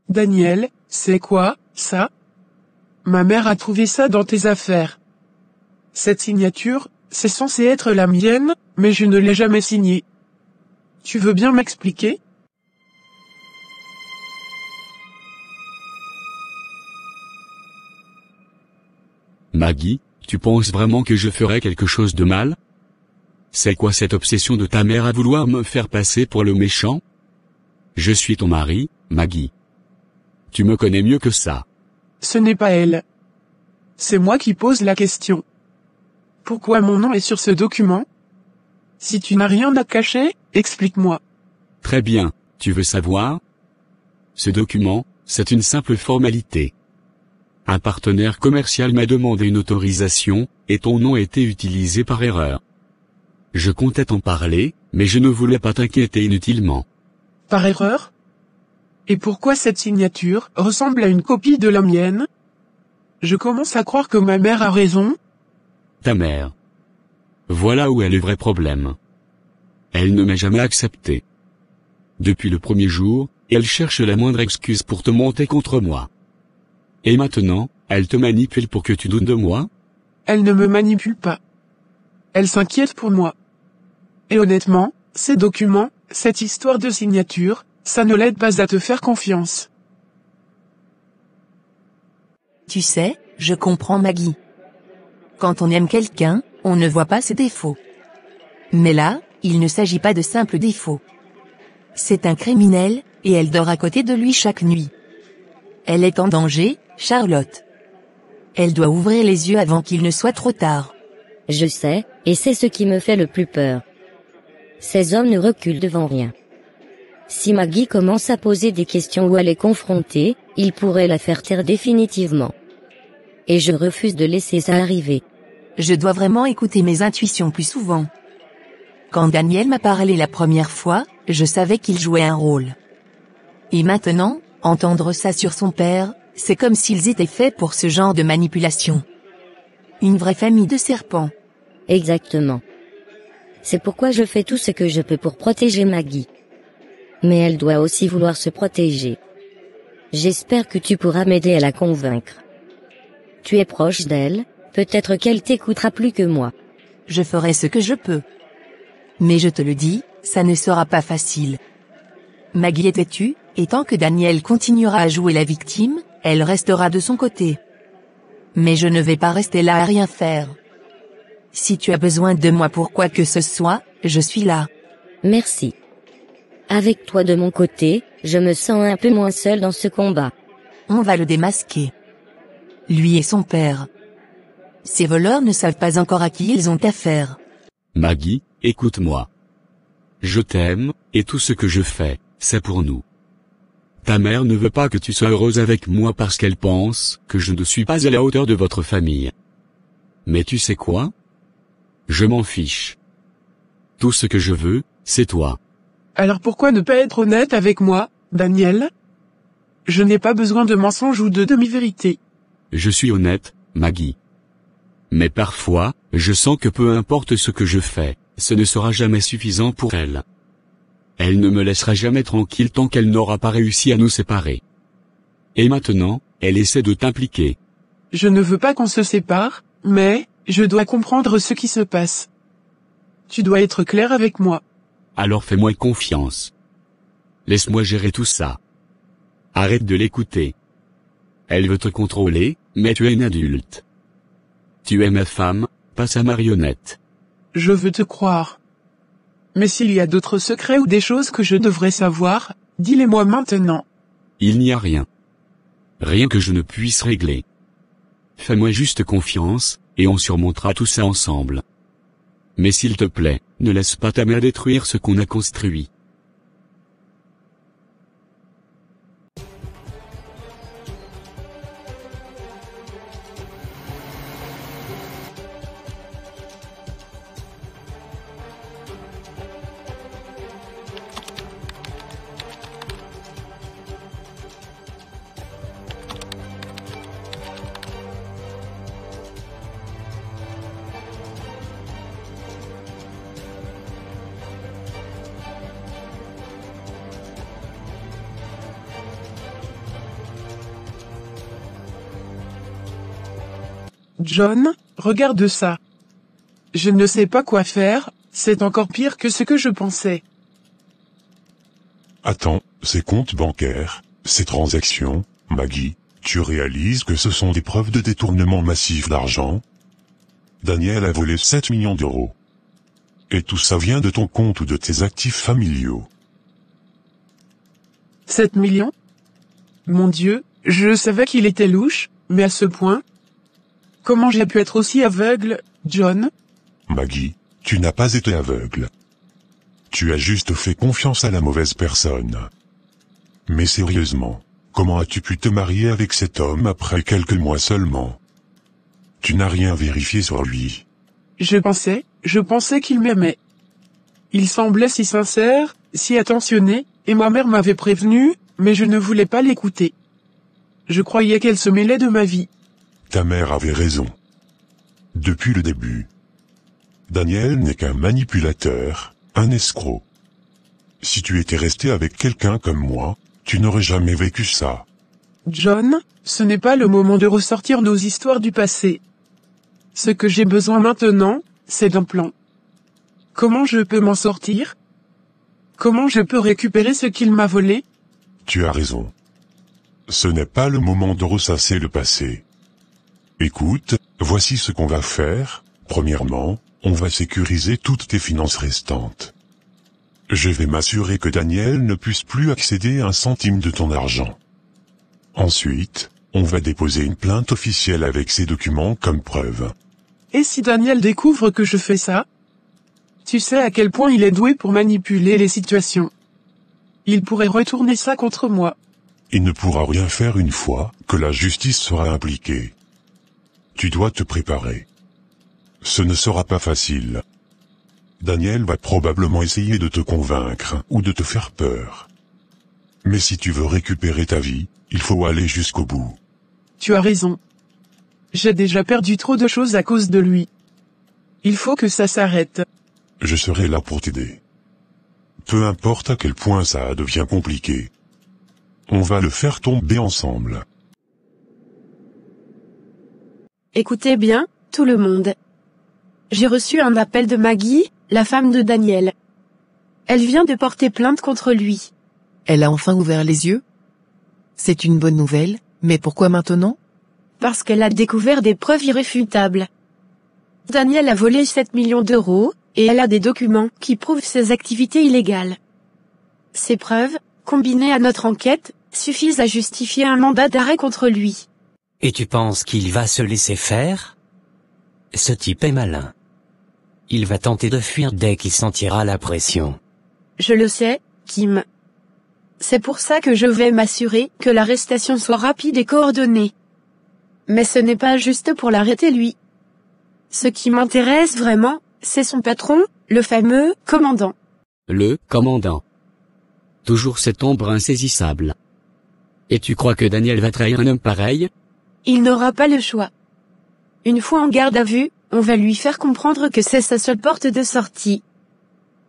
Daniel, c'est quoi, ça? Ma mère a trouvé ça dans tes affaires. Cette signature, c'est censé être la mienne, mais je ne l'ai jamais signée. Tu veux bien m'expliquer? Maggie, tu penses vraiment que je ferais quelque chose de mal? C'est quoi cette obsession de ta mère à vouloir me faire passer pour le méchant? Je suis ton mari, Maggie. Tu me connais mieux que ça. Ce n'est pas elle. C'est moi qui pose la question. Pourquoi mon nom est sur ce document? Si tu n'as rien à cacher, explique-moi. Très bien, tu veux savoir? Ce document, c'est une simple formalité. Un partenaire commercial m'a demandé une autorisation, et ton nom a été utilisé par erreur. Je comptais t'en parler, mais je ne voulais pas t'inquiéter inutilement. Par erreur? Et pourquoi cette signature ressemble à une copie de la mienne? Je commence à croire que ma mère a raison. Ta mère. Voilà où est le vrai problème. Elle ne m'a jamais accepté. Depuis le premier jour, elle cherche la moindre excuse pour te monter contre moi. Et maintenant, elle te manipule pour que tu doutes de moi? Elle ne me manipule pas. Elle s'inquiète pour moi. Et honnêtement, ces documents, cette histoire de signature, ça ne l'aide pas à te faire confiance. Tu sais, je comprends Maggie. Quand on aime quelqu'un, on ne voit pas ses défauts. Mais là, il ne s'agit pas de simples défauts. C'est un criminel, et elle dort à côté de lui chaque nuit. Elle est en danger, Charlotte. Elle doit ouvrir les yeux avant qu'il ne soit trop tard. Je sais, et c'est ce qui me fait le plus peur. Ces hommes ne reculent devant rien. Si Maggie commence à poser des questions ou à les confronter, il pourrait la faire taire définitivement. Et je refuse de laisser ça arriver. Je dois vraiment écouter mes intuitions plus souvent. Quand Daniel m'a parlé la première fois, je savais qu'il jouait un rôle. Et maintenant, entendre ça sur son père, c'est comme s'ils étaient faits pour ce genre de manipulation. Une vraie famille de serpents. Exactement. C'est pourquoi je fais tout ce que je peux pour protéger Maggie. Mais elle doit aussi vouloir se protéger. J'espère que tu pourras m'aider à la convaincre. Tu es proche d'elle, peut-être qu'elle t'écoutera plus que moi. Je ferai ce que je peux. Mais je te le dis, ça ne sera pas facile. Maggie est têtue, et tant que Daniel continuera à jouer la victime, elle restera de son côté. Mais je ne vais pas rester là à rien faire. Si tu as besoin de moi pour quoi que ce soit, je suis là. Merci. Avec toi de mon côté, je me sens un peu moins seule dans ce combat. On va le démasquer. Lui et son père. Ces voleurs ne savent pas encore à qui ils ont affaire. Maggie, écoute-moi. Je t'aime, et tout ce que je fais, c'est pour nous. Ta mère ne veut pas que tu sois heureuse avec moi parce qu'elle pense que je ne suis pas à la hauteur de votre famille. Mais tu sais quoi? Je m'en fiche. Tout ce que je veux, c'est toi. Alors pourquoi ne pas être honnête avec moi, Daniel? Je n'ai pas besoin de mensonges ou de demi-vérité. je suis honnête, Maggie. Mais parfois, je sens que peu importe ce que je fais, ce ne sera jamais suffisant pour elle. Elle ne me laissera jamais tranquille tant qu'elle n'aura pas réussi à nous séparer. Et maintenant, elle essaie de t'impliquer. Je ne veux pas qu'on se sépare, mais, je dois comprendre ce qui se passe. Tu dois être clair avec moi. Alors fais-moi confiance. Laisse-moi gérer tout ça. Arrête de l'écouter. Elle veut te contrôler, mais tu es une adulte. Tu es ma femme, pas sa marionnette. Je veux te croire. Mais s'il y a d'autres secrets ou des choses que je devrais savoir, dis-les-moi maintenant. Il n'y a rien. Rien que je ne puisse régler. Fais-moi juste confiance, et on surmontera tout ça ensemble. Mais s'il te plaît, ne laisse pas ta mère détruire ce qu'on a construit. John, regarde ça. Je ne sais pas quoi faire, c'est encore pire que ce que je pensais. Attends, ces comptes bancaires, ces transactions, Maggie, tu réalises que ce sont des preuves de détournement massif d'argent? Daniel a volé 7 millions d'euros. Et tout ça vient de ton compte ou de tes actifs familiaux. 7 millions? Mon Dieu, je savais qu'il était louche, mais à ce point? Comment j'ai pu être aussi aveugle, John? Maggie, tu n'as pas été aveugle. Tu as juste fait confiance à la mauvaise personne. Mais sérieusement, comment as-tu pu te marier avec cet homme après quelques mois seulement? Tu n'as rien vérifié sur lui. Je pensais qu'il m'aimait. Il semblait si sincère, si attentionné, et ma mère m'avait prévenu, mais je ne voulais pas l'écouter. Je croyais qu'elle se mêlait de ma vie. Ta mère avait raison. Depuis le début. Daniel n'est qu'un manipulateur, un escroc. Si tu étais resté avec quelqu'un comme moi, tu n'aurais jamais vécu ça. John, ce n'est pas le moment de ressortir nos histoires du passé. Ce que j'ai besoin maintenant, c'est d'un plan. Comment je peux m'en sortir? Comment je peux récupérer ce qu'il m'a volé? Tu as raison. Ce n'est pas le moment de ressasser le passé. Écoute, voici ce qu'on va faire. Premièrement, on va sécuriser toutes tes finances restantes. Je vais m'assurer que Daniel ne puisse plus accéder à un centime de ton argent. Ensuite, on va déposer une plainte officielle avec ces documents comme preuve. Et si Daniel découvre que je fais ça? Tu sais à quel point il est doué pour manipuler les situations. Il pourrait retourner ça contre moi. Il ne pourra rien faire une fois que la justice sera impliquée. Tu dois te préparer. Ce ne sera pas facile. Daniel va probablement essayer de te convaincre ou de te faire peur. Mais si tu veux récupérer ta vie, il faut aller jusqu'au bout. Tu as raison. J'ai déjà perdu trop de choses à cause de lui. Il faut que ça s'arrête. Je serai là pour t'aider. Peu importe à quel point ça devient compliqué. On va le faire tomber ensemble. Écoutez bien, tout le monde. J'ai reçu un appel de Maggie, la femme de Daniel. Elle vient de porter plainte contre lui. Elle a enfin ouvert les yeux? C'est une bonne nouvelle, mais pourquoi maintenant? Parce qu'elle a découvert des preuves irréfutables. Daniel a volé 7 millions d'euros, et elle a des documents qui prouvent ses activités illégales. Ces preuves, combinées à notre enquête, suffisent à justifier un mandat d'arrêt contre lui. Et tu penses qu'il va se laisser faire? Ce type est malin. Il va tenter de fuir dès qu'il sentira la pression. Je le sais, Kim. C'est pour ça que je vais m'assurer que l'arrestation soit rapide et coordonnée. Mais ce n'est pas juste pour l'arrêter lui. Ce qui m'intéresse vraiment, c'est son patron, le fameux commandant. Le commandant. Toujours cette ombre insaisissable. Et tu crois que Daniel va trahir un homme pareil? il n'aura pas le choix. Une fois en garde à vue, on va lui faire comprendre que c'est sa seule porte de sortie.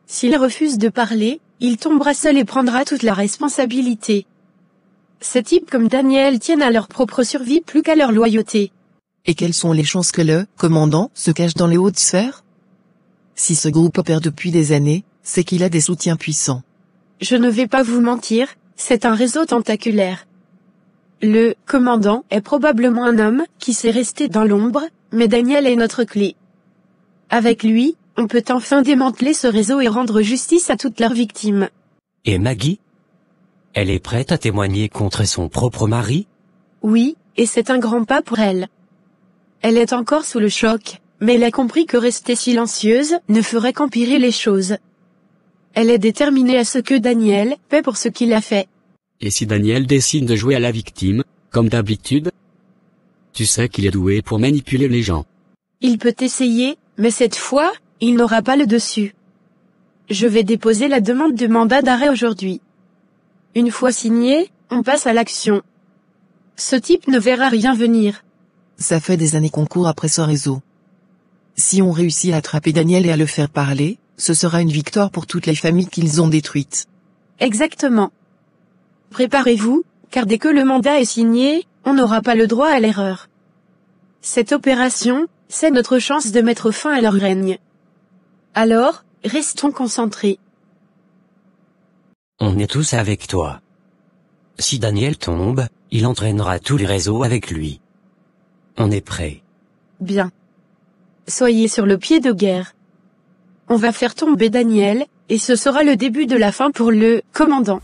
S'il refuse de parler, il tombera seul et prendra toute la responsabilité. Ces types comme Daniel tiennent à leur propre survie plus qu'à leur loyauté. Et quelles sont les chances que le commandant se cache dans les hautes sphères? Si ce groupe opère depuis des années, c'est qu'il a des soutiens puissants. Je ne vais pas vous mentir, c'est un réseau tentaculaire. Le commandant est probablement un homme qui s'est resté dans l'ombre, mais Daniel est notre clé. Avec lui, on peut enfin démanteler ce réseau et rendre justice à toutes leurs victimes. Et Maggie? Elle est prête à témoigner contre son propre mari? Oui, et c'est un grand pas pour elle. Elle est encore sous le choc, mais elle a compris que rester silencieuse ne ferait qu'empirer les choses. Elle est déterminée à ce que Daniel paie pour ce qu'il a fait. Et si Daniel décide de jouer à la victime, comme d'habitude? Tu sais qu'il est doué pour manipuler les gens. Il peut essayer, mais cette fois, il n'aura pas le dessus. Je vais déposer la demande de mandat d'arrêt aujourd'hui. Une fois signée, on passe à l'action. Ce type ne verra rien venir. Ça fait des années qu'on court après ce réseau. Si on réussit à attraper Daniel et à le faire parler, ce sera une victoire pour toutes les familles qu'ils ont détruites. Exactement. Préparez-vous, car dès que le mandat est signé, on n'aura pas le droit à l'erreur. Cette opération, c'est notre chance de mettre fin à leur règne. Alors, restons concentrés. On est tous avec toi. Si Daniel tombe, il entraînera tout le réseau avec lui. On est prêt. Bien. Soyez sur le pied de guerre. On va faire tomber Daniel, et ce sera le début de la fin pour le commandant.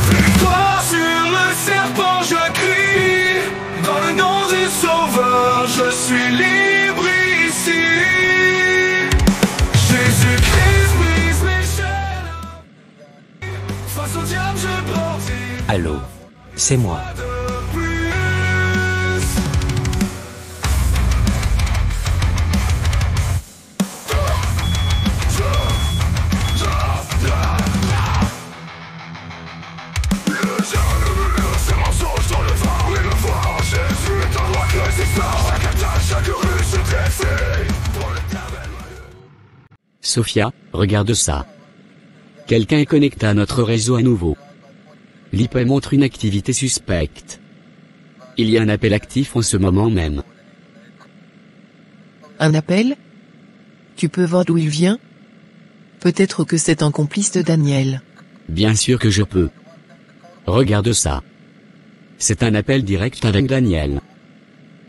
Victoire sur le serpent, je crie. Dans le nom du Sauveur, je suis libre ici. Jésus-Christ brise mes chaînes. Face au diable, je porte. Allô? C'est moi. Sophia, regarde ça. Quelqu'un est connecté à notre réseau à nouveau. L'IP montre une activité suspecte. Il y a un appel actif en ce moment même. Un appel? Tu peux voir d'où il vient? Peut-être que c'est un complice de Daniel. Bien sûr que je peux. Regarde ça. C'est un appel direct avec Daniel.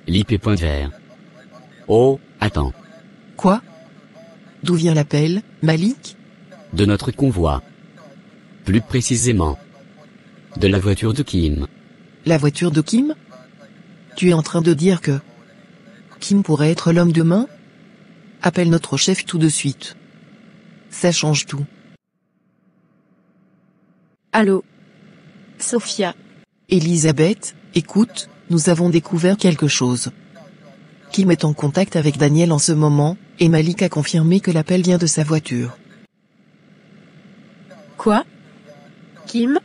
L'IP pointe vers. Oh, attends. Quoi? D'où vient l'appel, Malik? De notre convoi. Plus précisément. De la voiture de Kim. La voiture de Kim? Tu es en train de dire que Kim pourrait être l'homme demain? Appelle notre chef tout de suite. Ça change tout. Allô? Sophia. Elisabeth, écoute, nous avons découvert quelque chose. Kim est en contact avec Daniel en ce moment, et Malik a confirmé que l'appel vient de sa voiture. Quoi? Kim?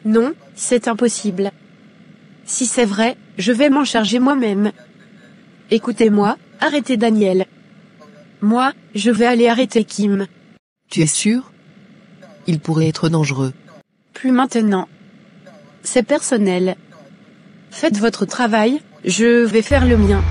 Non, c'est impossible. Si c'est vrai, je vais m'en charger moi-même. Écoutez-moi, arrêtez Daniel. Moi, je vais aller arrêter Kim. Tu es sûr? Il pourrait être dangereux. Plus maintenant. C'est personnel. Faites votre travail, je vais faire le mien.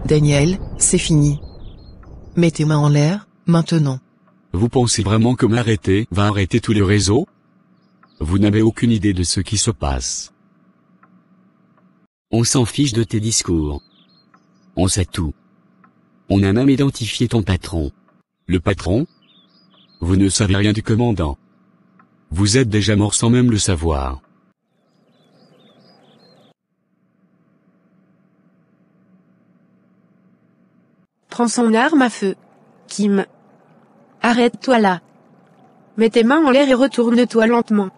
Daniel, c'est fini. Mets tes mains en l'air, maintenant. Vous pensez vraiment que m'arrêter va arrêter tout le réseau? Vous n'avez aucune idée de ce qui se passe. On s'en fiche de tes discours. On sait tout. On a même identifié ton patron. Le patron? Vous ne savez rien du commandant. Vous êtes déjà mort sans même le savoir. prend son arme à feu. Kim. Arrête-toi là. Mets tes mains en l'air et retourne-toi lentement.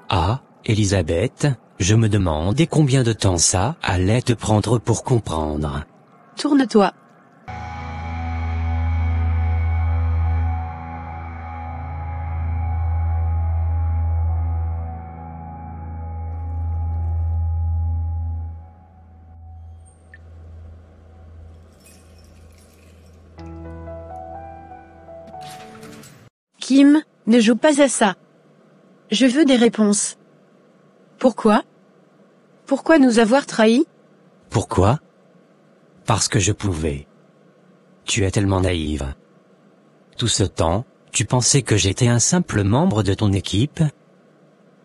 Ah, Elisabeth, je me demandais combien de temps ça allait te prendre pour comprendre. Tourne-toi. Kim, ne joue pas à ça. Je veux des réponses. Pourquoi? Pourquoi nous avoir trahis? Pourquoi? Parce que je pouvais. Tu es tellement naïve. Tout ce temps, tu pensais que j'étais un simple membre de ton équipe?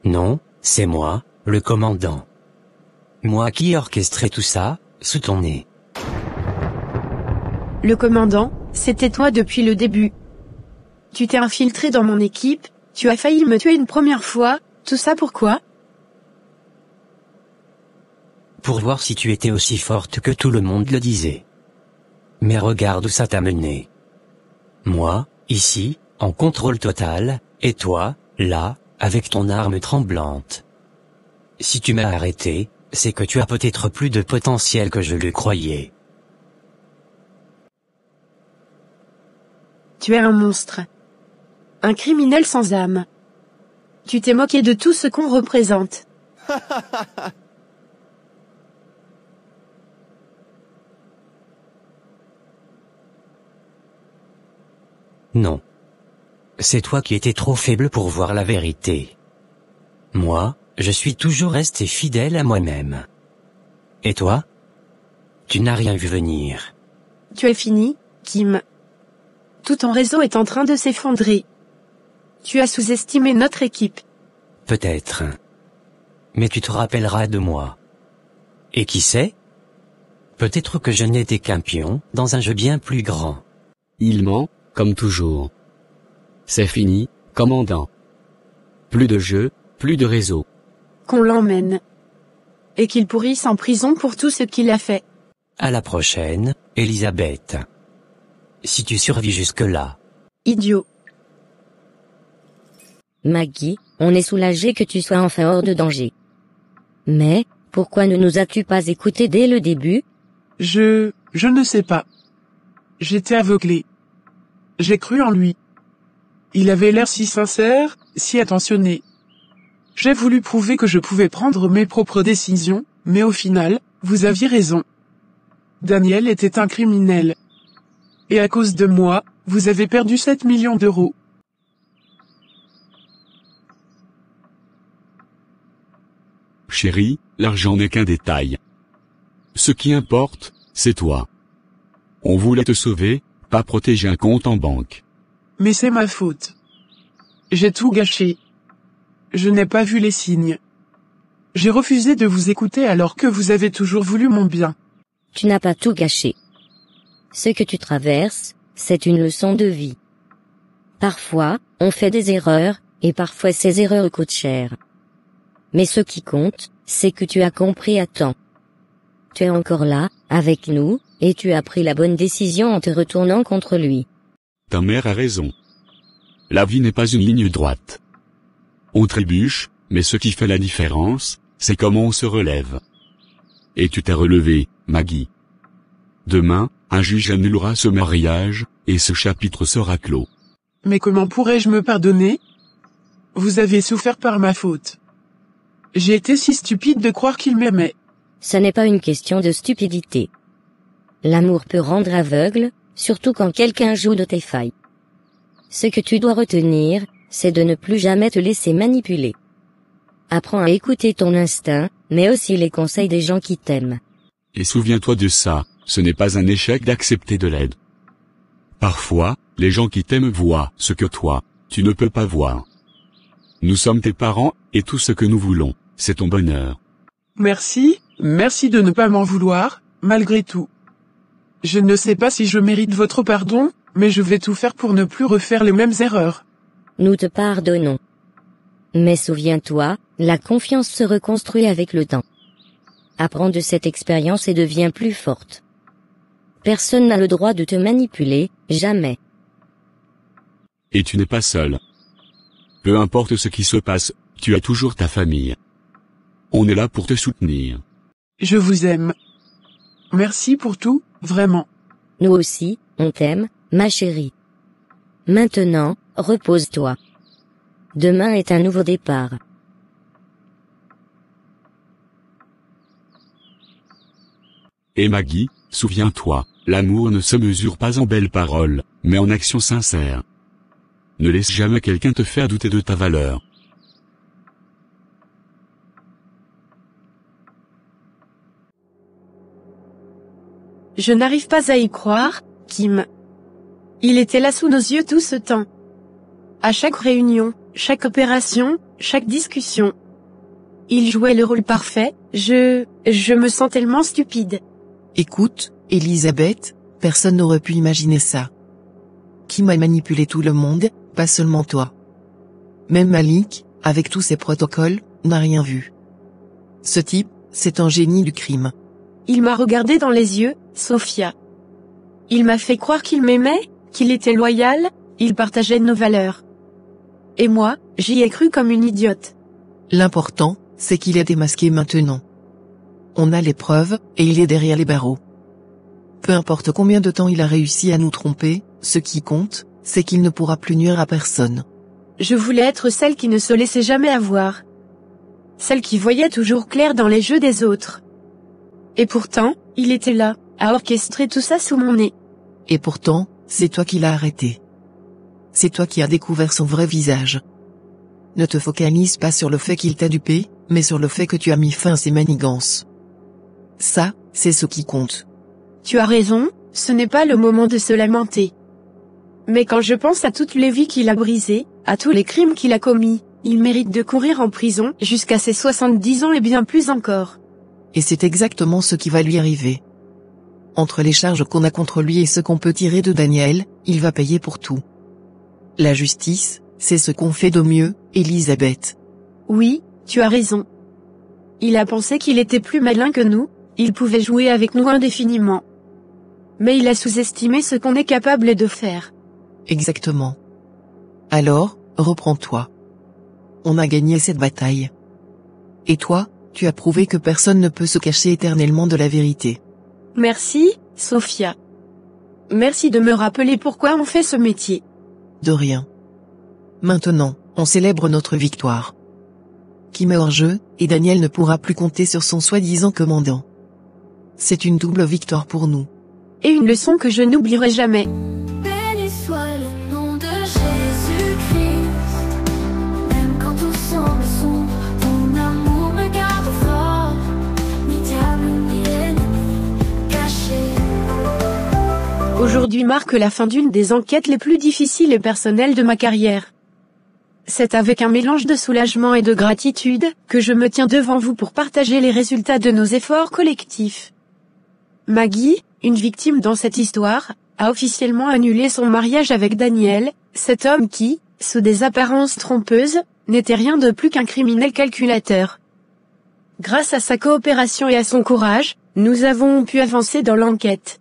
Non, c'est moi, le commandant. Moi qui orchestrais tout ça, sous ton nez. Le commandant, c'était toi depuis le début. Tu t'es infiltré dans mon équipe, tu as failli me tuer une première fois, tout ça pourquoi? Pour voir si tu étais aussi forte que tout le monde le disait. Mais regarde où ça t'a mené. Moi, ici, en contrôle total, et toi, là, avec ton arme tremblante. Si tu m'as arrêté, c'est que tu as peut-être plus de potentiel que je le croyais. Tu es un monstre. Un criminel sans âme. Tu t'es moqué de tout ce qu'on représente. Non. C'est toi qui étais trop faible pour voir la vérité. Moi, je suis toujours resté fidèle à moi-même. Et toi? Tu n'as rien vu venir. Tu es fini, Kim. Tout ton réseau est en train de s'effondrer. Tu as sous-estimé notre équipe. Peut-être. Mais tu te rappelleras de moi. Et qui sait? Peut-être que je n'étais qu'un pion dans un jeu bien plus grand. Il ment, comme toujours. C'est fini, commandant. Plus de jeu, plus de réseau. Qu'on l'emmène. Et qu'il pourrisse en prison pour tout ce qu'il a fait. À la prochaine, Elisabeth. Si tu survis jusque-là. Idiot. Maggie, on est soulagé que tu sois enfin hors de danger. Mais, pourquoi ne nous as-tu pas écoutés dès le début? Je ne sais pas. J'étais aveuglé. J'ai cru en lui. Il avait l'air si sincère, si attentionné. J'ai voulu prouver que je pouvais prendre mes propres décisions, mais au final, vous aviez raison. Daniel était un criminel. Et à cause de moi, vous avez perdu 7 millions d'euros. Chérie, l'argent n'est qu'un détail. Ce qui importe, c'est toi. On voulait te sauver, pas protéger un compte en banque. Mais c'est ma faute. J'ai tout gâché. Je n'ai pas vu les signes. J'ai refusé de vous écouter alors que vous avez toujours voulu mon bien. Tu n'as pas tout gâché. Ce que tu traverses, c'est une leçon de vie. Parfois, on fait des erreurs, et parfois ces erreurs coûtent cher. Mais ce qui compte, c'est que tu as compris à temps. Tu es encore là, avec nous, et tu as pris la bonne décision en te retournant contre lui. Ta mère a raison. La vie n'est pas une ligne droite. On trébuche, mais ce qui fait la différence, c'est comment on se relève. Et tu t'es relevé, Maggie. Demain, un juge annulera ce mariage, et ce chapitre sera clos. Mais comment pourrais-je me pardonner? Vous avez souffert par ma faute. J'ai été si stupide de croire qu'il m'aimait. Ce n'est pas une question de stupidité. L'amour peut rendre aveugle, surtout quand quelqu'un joue de tes failles. Ce que tu dois retenir, c'est de ne plus jamais te laisser manipuler. Apprends à écouter ton instinct, mais aussi les conseils des gens qui t'aiment. Et souviens-toi de ça, ce n'est pas un échec d'accepter de l'aide. Parfois, les gens qui t'aiment voient ce que toi, tu ne peux pas voir. Nous sommes tes parents, et tout ce que nous voulons, c'est ton bonheur. Merci de ne pas m'en vouloir, malgré tout. Je ne sais pas si je mérite votre pardon, mais je vais tout faire pour ne plus refaire les mêmes erreurs. Nous te pardonnons. Mais souviens-toi, la confiance se reconstruit avec le temps. Apprends de cette expérience et deviens plus forte. Personne n'a le droit de te manipuler, jamais. Et tu n'es pas seul. Peu importe ce qui se passe, tu as toujours ta famille. On est là pour te soutenir. Je vous aime. Merci pour tout, vraiment. Nous aussi, on t'aime, ma chérie. Maintenant, repose-toi. Demain est un nouveau départ. Et Maggie, souviens-toi, l'amour ne se mesure pas en belles paroles, mais en actions sincères. Ne laisse jamais quelqu'un te faire douter de ta valeur. Je n'arrive pas à y croire, Kim. Il était là sous nos yeux tout ce temps. À chaque réunion, chaque opération, chaque discussion. Il jouait le rôle parfait, je me sens tellement stupide. Écoute, Elisabeth, personne n'aurait pu imaginer ça. Kim a manipulé tout le monde, pas seulement toi. Même Malik, avec tous ses protocoles, n'a rien vu. Ce type, c'est un génie du crime. Il m'a regardé dans les yeux, Sophia. Il m'a fait croire qu'il m'aimait, qu'il était loyal, il partageait nos valeurs. Et moi, j'y ai cru comme une idiote. L'important, c'est qu'il est démasqué maintenant. On a les preuves, et il est derrière les barreaux. Peu importe combien de temps il a réussi à nous tromper, ce qui compte, c'est qu'il ne pourra plus nuire à personne. Je voulais être celle qui ne se laissait jamais avoir. Celle qui voyait toujours clair dans les jeux des autres. Et pourtant, il était là, à orchestrer tout ça sous mon nez. Et pourtant, c'est toi qui l'as arrêté. C'est toi qui as découvert son vrai visage. Ne te focalise pas sur le fait qu'il t'a dupé, mais sur le fait que tu as mis fin à ses manigances. Ça, c'est ce qui compte. Tu as raison, ce n'est pas le moment de se lamenter. Mais quand je pense à toutes les vies qu'il a brisées, à tous les crimes qu'il a commis, il mérite de courir en prison jusqu'à ses 70 ans et bien plus encore. Et c'est exactement ce qui va lui arriver. Entre les charges qu'on a contre lui et ce qu'on peut tirer de Daniel, il va payer pour tout. La justice, c'est ce qu'on fait de mieux, Elisabeth. Oui, tu as raison. Il a pensé qu'il était plus malin que nous, il pouvait jouer avec nous indéfiniment. Mais il a sous-estimé ce qu'on est capable de faire. Exactement. Alors, reprends-toi. On a gagné cette bataille. Et toi, tu as prouvé que personne ne peut se cacher éternellement de la vérité. Merci, Sophia. Merci de me rappeler pourquoi on fait ce métier. De rien. Maintenant, on célèbre notre victoire. Kim est hors jeu, et Daniel ne pourra plus compter sur son soi-disant commandant. C'est une double victoire pour nous. Et une leçon que je n'oublierai jamais. Béni soit le nom de Jésus-Christ. Même quand tout semble sombre, ton amour me garde fort. Ni diable ni ennemi caché. Aujourd'hui marque la fin d'une des enquêtes les plus difficiles et personnelles de ma carrière. C'est avec un mélange de soulagement et de gratitude que je me tiens devant vous pour partager les résultats de nos efforts collectifs. Maggie, une victime dans cette histoire, a officiellement annulé son mariage avec Daniel, cet homme qui, sous des apparences trompeuses, n'était rien de plus qu'un criminel calculateur. Grâce à sa coopération et à son courage, nous avons pu avancer dans l'enquête.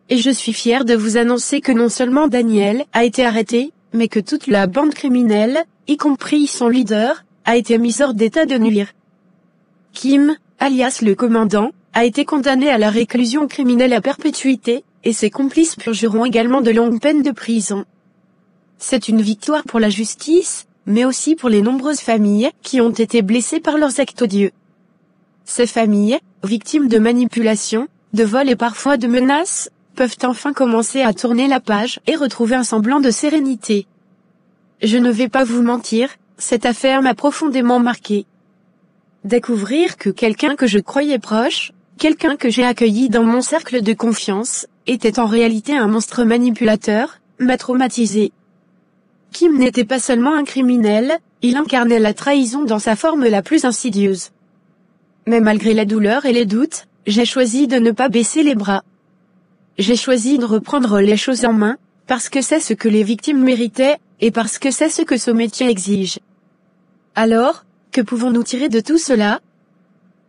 Et je suis fière de vous annoncer que non seulement Daniel a été arrêté, mais que toute la bande criminelle, y compris son leader, a été mise hors d'état de nuire. Kim, alias le commandant, a été condamné à la réclusion criminelle à perpétuité, et ses complices purgeront également de longues peines de prison. C'est une victoire pour la justice, mais aussi pour les nombreuses familles qui ont été blessées par leurs actes odieux. Ces familles, victimes de manipulation, de vol et parfois de menaces, peuvent enfin commencer à tourner la page et retrouver un semblant de sérénité. Je ne vais pas vous mentir, cette affaire m'a profondément marqué. Découvrir que quelqu'un que je croyais proche, quelqu'un que j'ai accueilli dans mon cercle de confiance, était en réalité un monstre manipulateur, m'a traumatisé. Kim n'était pas seulement un criminel, il incarnait la trahison dans sa forme la plus insidieuse. Mais malgré la douleur et les doutes, j'ai choisi de ne pas baisser les bras. J'ai choisi de reprendre les choses en main, parce que c'est ce que les victimes méritaient, et parce que c'est ce que ce métier exige. Alors, que pouvons-nous tirer de tout cela?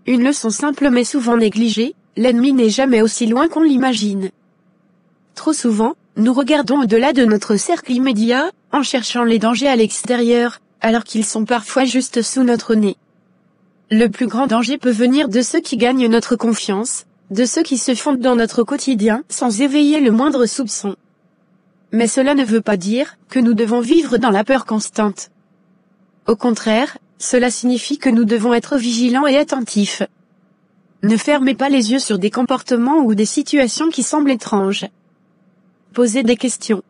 Une leçon simple mais souvent négligée, l'ennemi n'est jamais aussi loin qu'on l'imagine. trop souvent, nous regardons au-delà de notre cercle immédiat, en cherchant les dangers à l'extérieur, alors qu'ils sont parfois juste sous notre nez. Le plus grand danger peut venir de ceux qui gagnent notre confiance, de ceux qui se fondent dans notre quotidien sans éveiller le moindre soupçon. Mais cela ne veut pas dire que nous devons vivre dans la peur constante. Au contraire, cela signifie que nous devons être vigilants et attentifs. Ne fermez pas les yeux sur des comportements ou des situations qui semblent étranges. Posez des questions.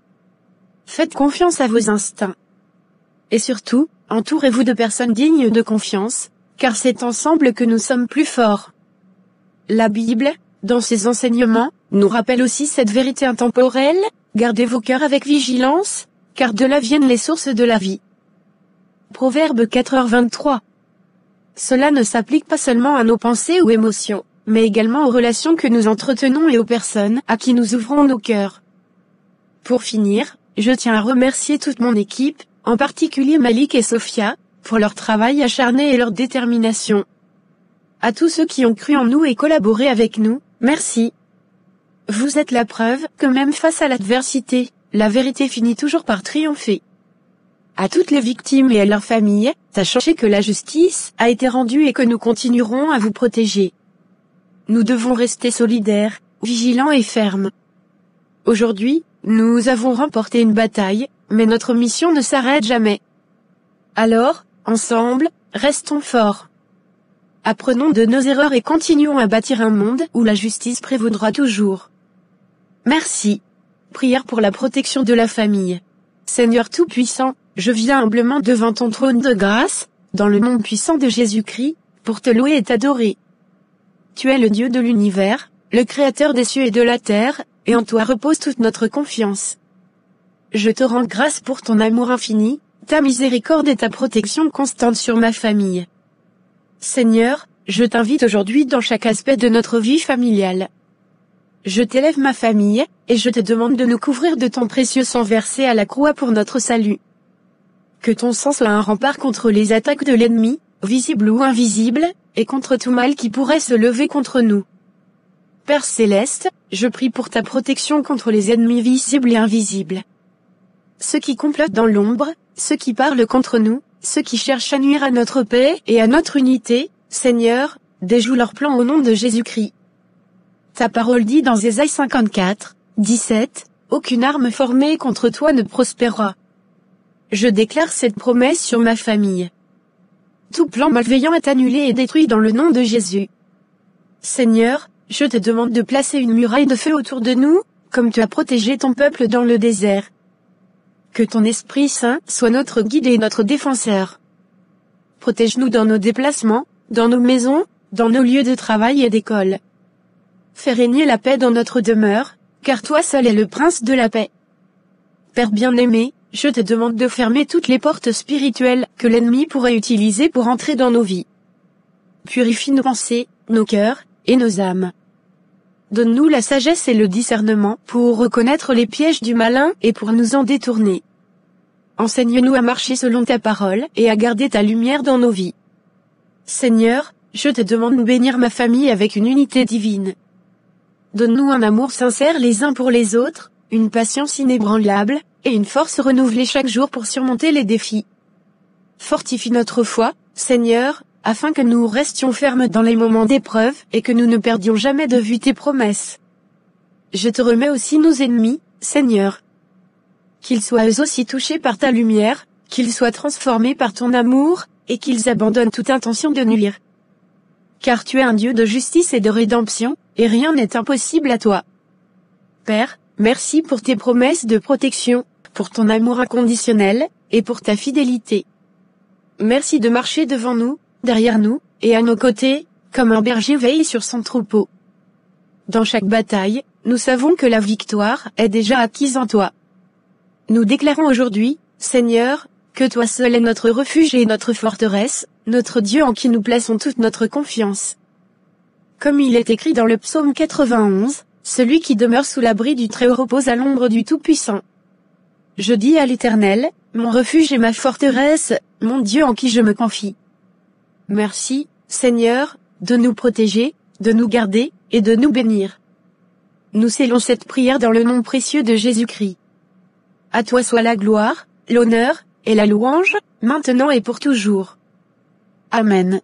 Faites confiance à vos instincts. Et surtout, entourez-vous de personnes dignes de confiance, car c'est ensemble que nous sommes plus forts. La Bible, dans ses enseignements, nous rappelle aussi cette vérité intemporelle: gardez vos cœurs avec vigilance, car de là viennent les sources de la vie. Proverbe 4h23. Cela ne s'applique pas seulement à nos pensées ou émotions, mais également aux relations que nous entretenons et aux personnes à qui nous ouvrons nos cœurs. Pour finir, je tiens à remercier toute mon équipe, en particulier Malik et Sophia, pour leur travail acharné et leur détermination. À tous ceux qui ont cru en nous et collaboré avec nous, merci. Vous êtes la preuve que même face à l'adversité, la vérité finit toujours par triompher. À toutes les victimes et à leurs familles, sachez que la justice a été rendue et que nous continuerons à vous protéger. Nous devons rester solidaires, vigilants et fermes. Aujourd'hui, nous avons remporté une bataille, mais notre mission ne s'arrête jamais. Alors, ensemble, restons forts. Apprenons de nos erreurs et continuons à bâtir un monde où la justice prévaudra toujours. Merci. Prière pour la protection de la famille. Seigneur Tout-Puissant, je viens humblement devant ton trône de grâce, dans le nom puissant de Jésus-Christ, pour te louer et t'adorer. Tu es le Dieu de l'univers, le Créateur des cieux et de la terre, et en toi repose toute notre confiance. Je te rends grâce pour ton amour infini, ta miséricorde et ta protection constante sur ma famille. Seigneur, je t'invite aujourd'hui dans chaque aspect de notre vie familiale. Je t'élève ma famille, et je te demande de nous couvrir de ton précieux sang versé à la croix pour notre salut. Que ton sang soit un rempart contre les attaques de l'ennemi, visibles ou invisibles, et contre tout mal qui pourrait se lever contre nous. Père céleste, je prie pour ta protection contre les ennemis visibles et invisibles. Ceux qui complotent dans l'ombre, ceux qui parlent contre nous, ceux qui cherchent à nuire à notre paix et à notre unité, Seigneur, déjoue leurs plans au nom de Jésus-Christ. Ta parole dit dans Ésaïe 54, 17, « Aucune arme formée contre toi ne prospérera. » Je déclare cette promesse sur ma famille. Tout plan malveillant est annulé et détruit dans le nom de Jésus. Seigneur, je te demande de placer une muraille de feu autour de nous, comme tu as protégé ton peuple dans le désert. Que ton Esprit Saint soit notre guide et notre défenseur. Protège-nous dans nos déplacements, dans nos maisons, dans nos lieux de travail et d'école. Fais régner la paix dans notre demeure, car toi seul es le prince de la paix. Père bien-aimé, je te demande de fermer toutes les portes spirituelles que l'ennemi pourrait utiliser pour entrer dans nos vies. Purifie nos pensées, nos cœurs, et nos âmes. Donne-nous la sagesse et le discernement pour reconnaître les pièges du malin et pour nous en détourner. Enseigne-nous à marcher selon ta parole et à garder ta lumière dans nos vies. Seigneur, je te demande de bénir ma famille avec une unité divine. Donne-nous un amour sincère les uns pour les autres, une patience inébranlable, et une force renouvelée chaque jour pour surmonter les défis. Fortifie notre foi, Seigneur, afin que nous restions fermes dans les moments d'épreuve et que nous ne perdions jamais de vue tes promesses. Je te remets aussi nos ennemis, Seigneur. Qu'ils soient eux aussi touchés par ta lumière, qu'ils soient transformés par ton amour, et qu'ils abandonnent toute intention de nuire. Car tu es un Dieu de justice et de rédemption, et rien n'est impossible à toi. Père, merci pour tes promesses de protection, pour ton amour inconditionnel, et pour ta fidélité. Merci de marcher devant nous, derrière nous, et à nos côtés, comme un berger veille sur son troupeau. Dans chaque bataille, nous savons que la victoire est déjà acquise en toi. Nous déclarons aujourd'hui, Seigneur, que toi seul es notre refuge et notre forteresse, notre Dieu en qui nous plaçons toute notre confiance. Comme il est écrit dans le psaume 91, celui qui demeure sous l'abri du Très-Haut repose à l'ombre du Tout-Puissant. Je dis à l'Éternel, mon refuge et ma forteresse, mon Dieu en qui je me confie. Merci, Seigneur, de nous protéger, de nous garder, et de nous bénir. Nous scellons cette prière dans le nom précieux de Jésus-Christ. À toi soit la gloire, l'honneur, et la louange, maintenant et pour toujours. Amen.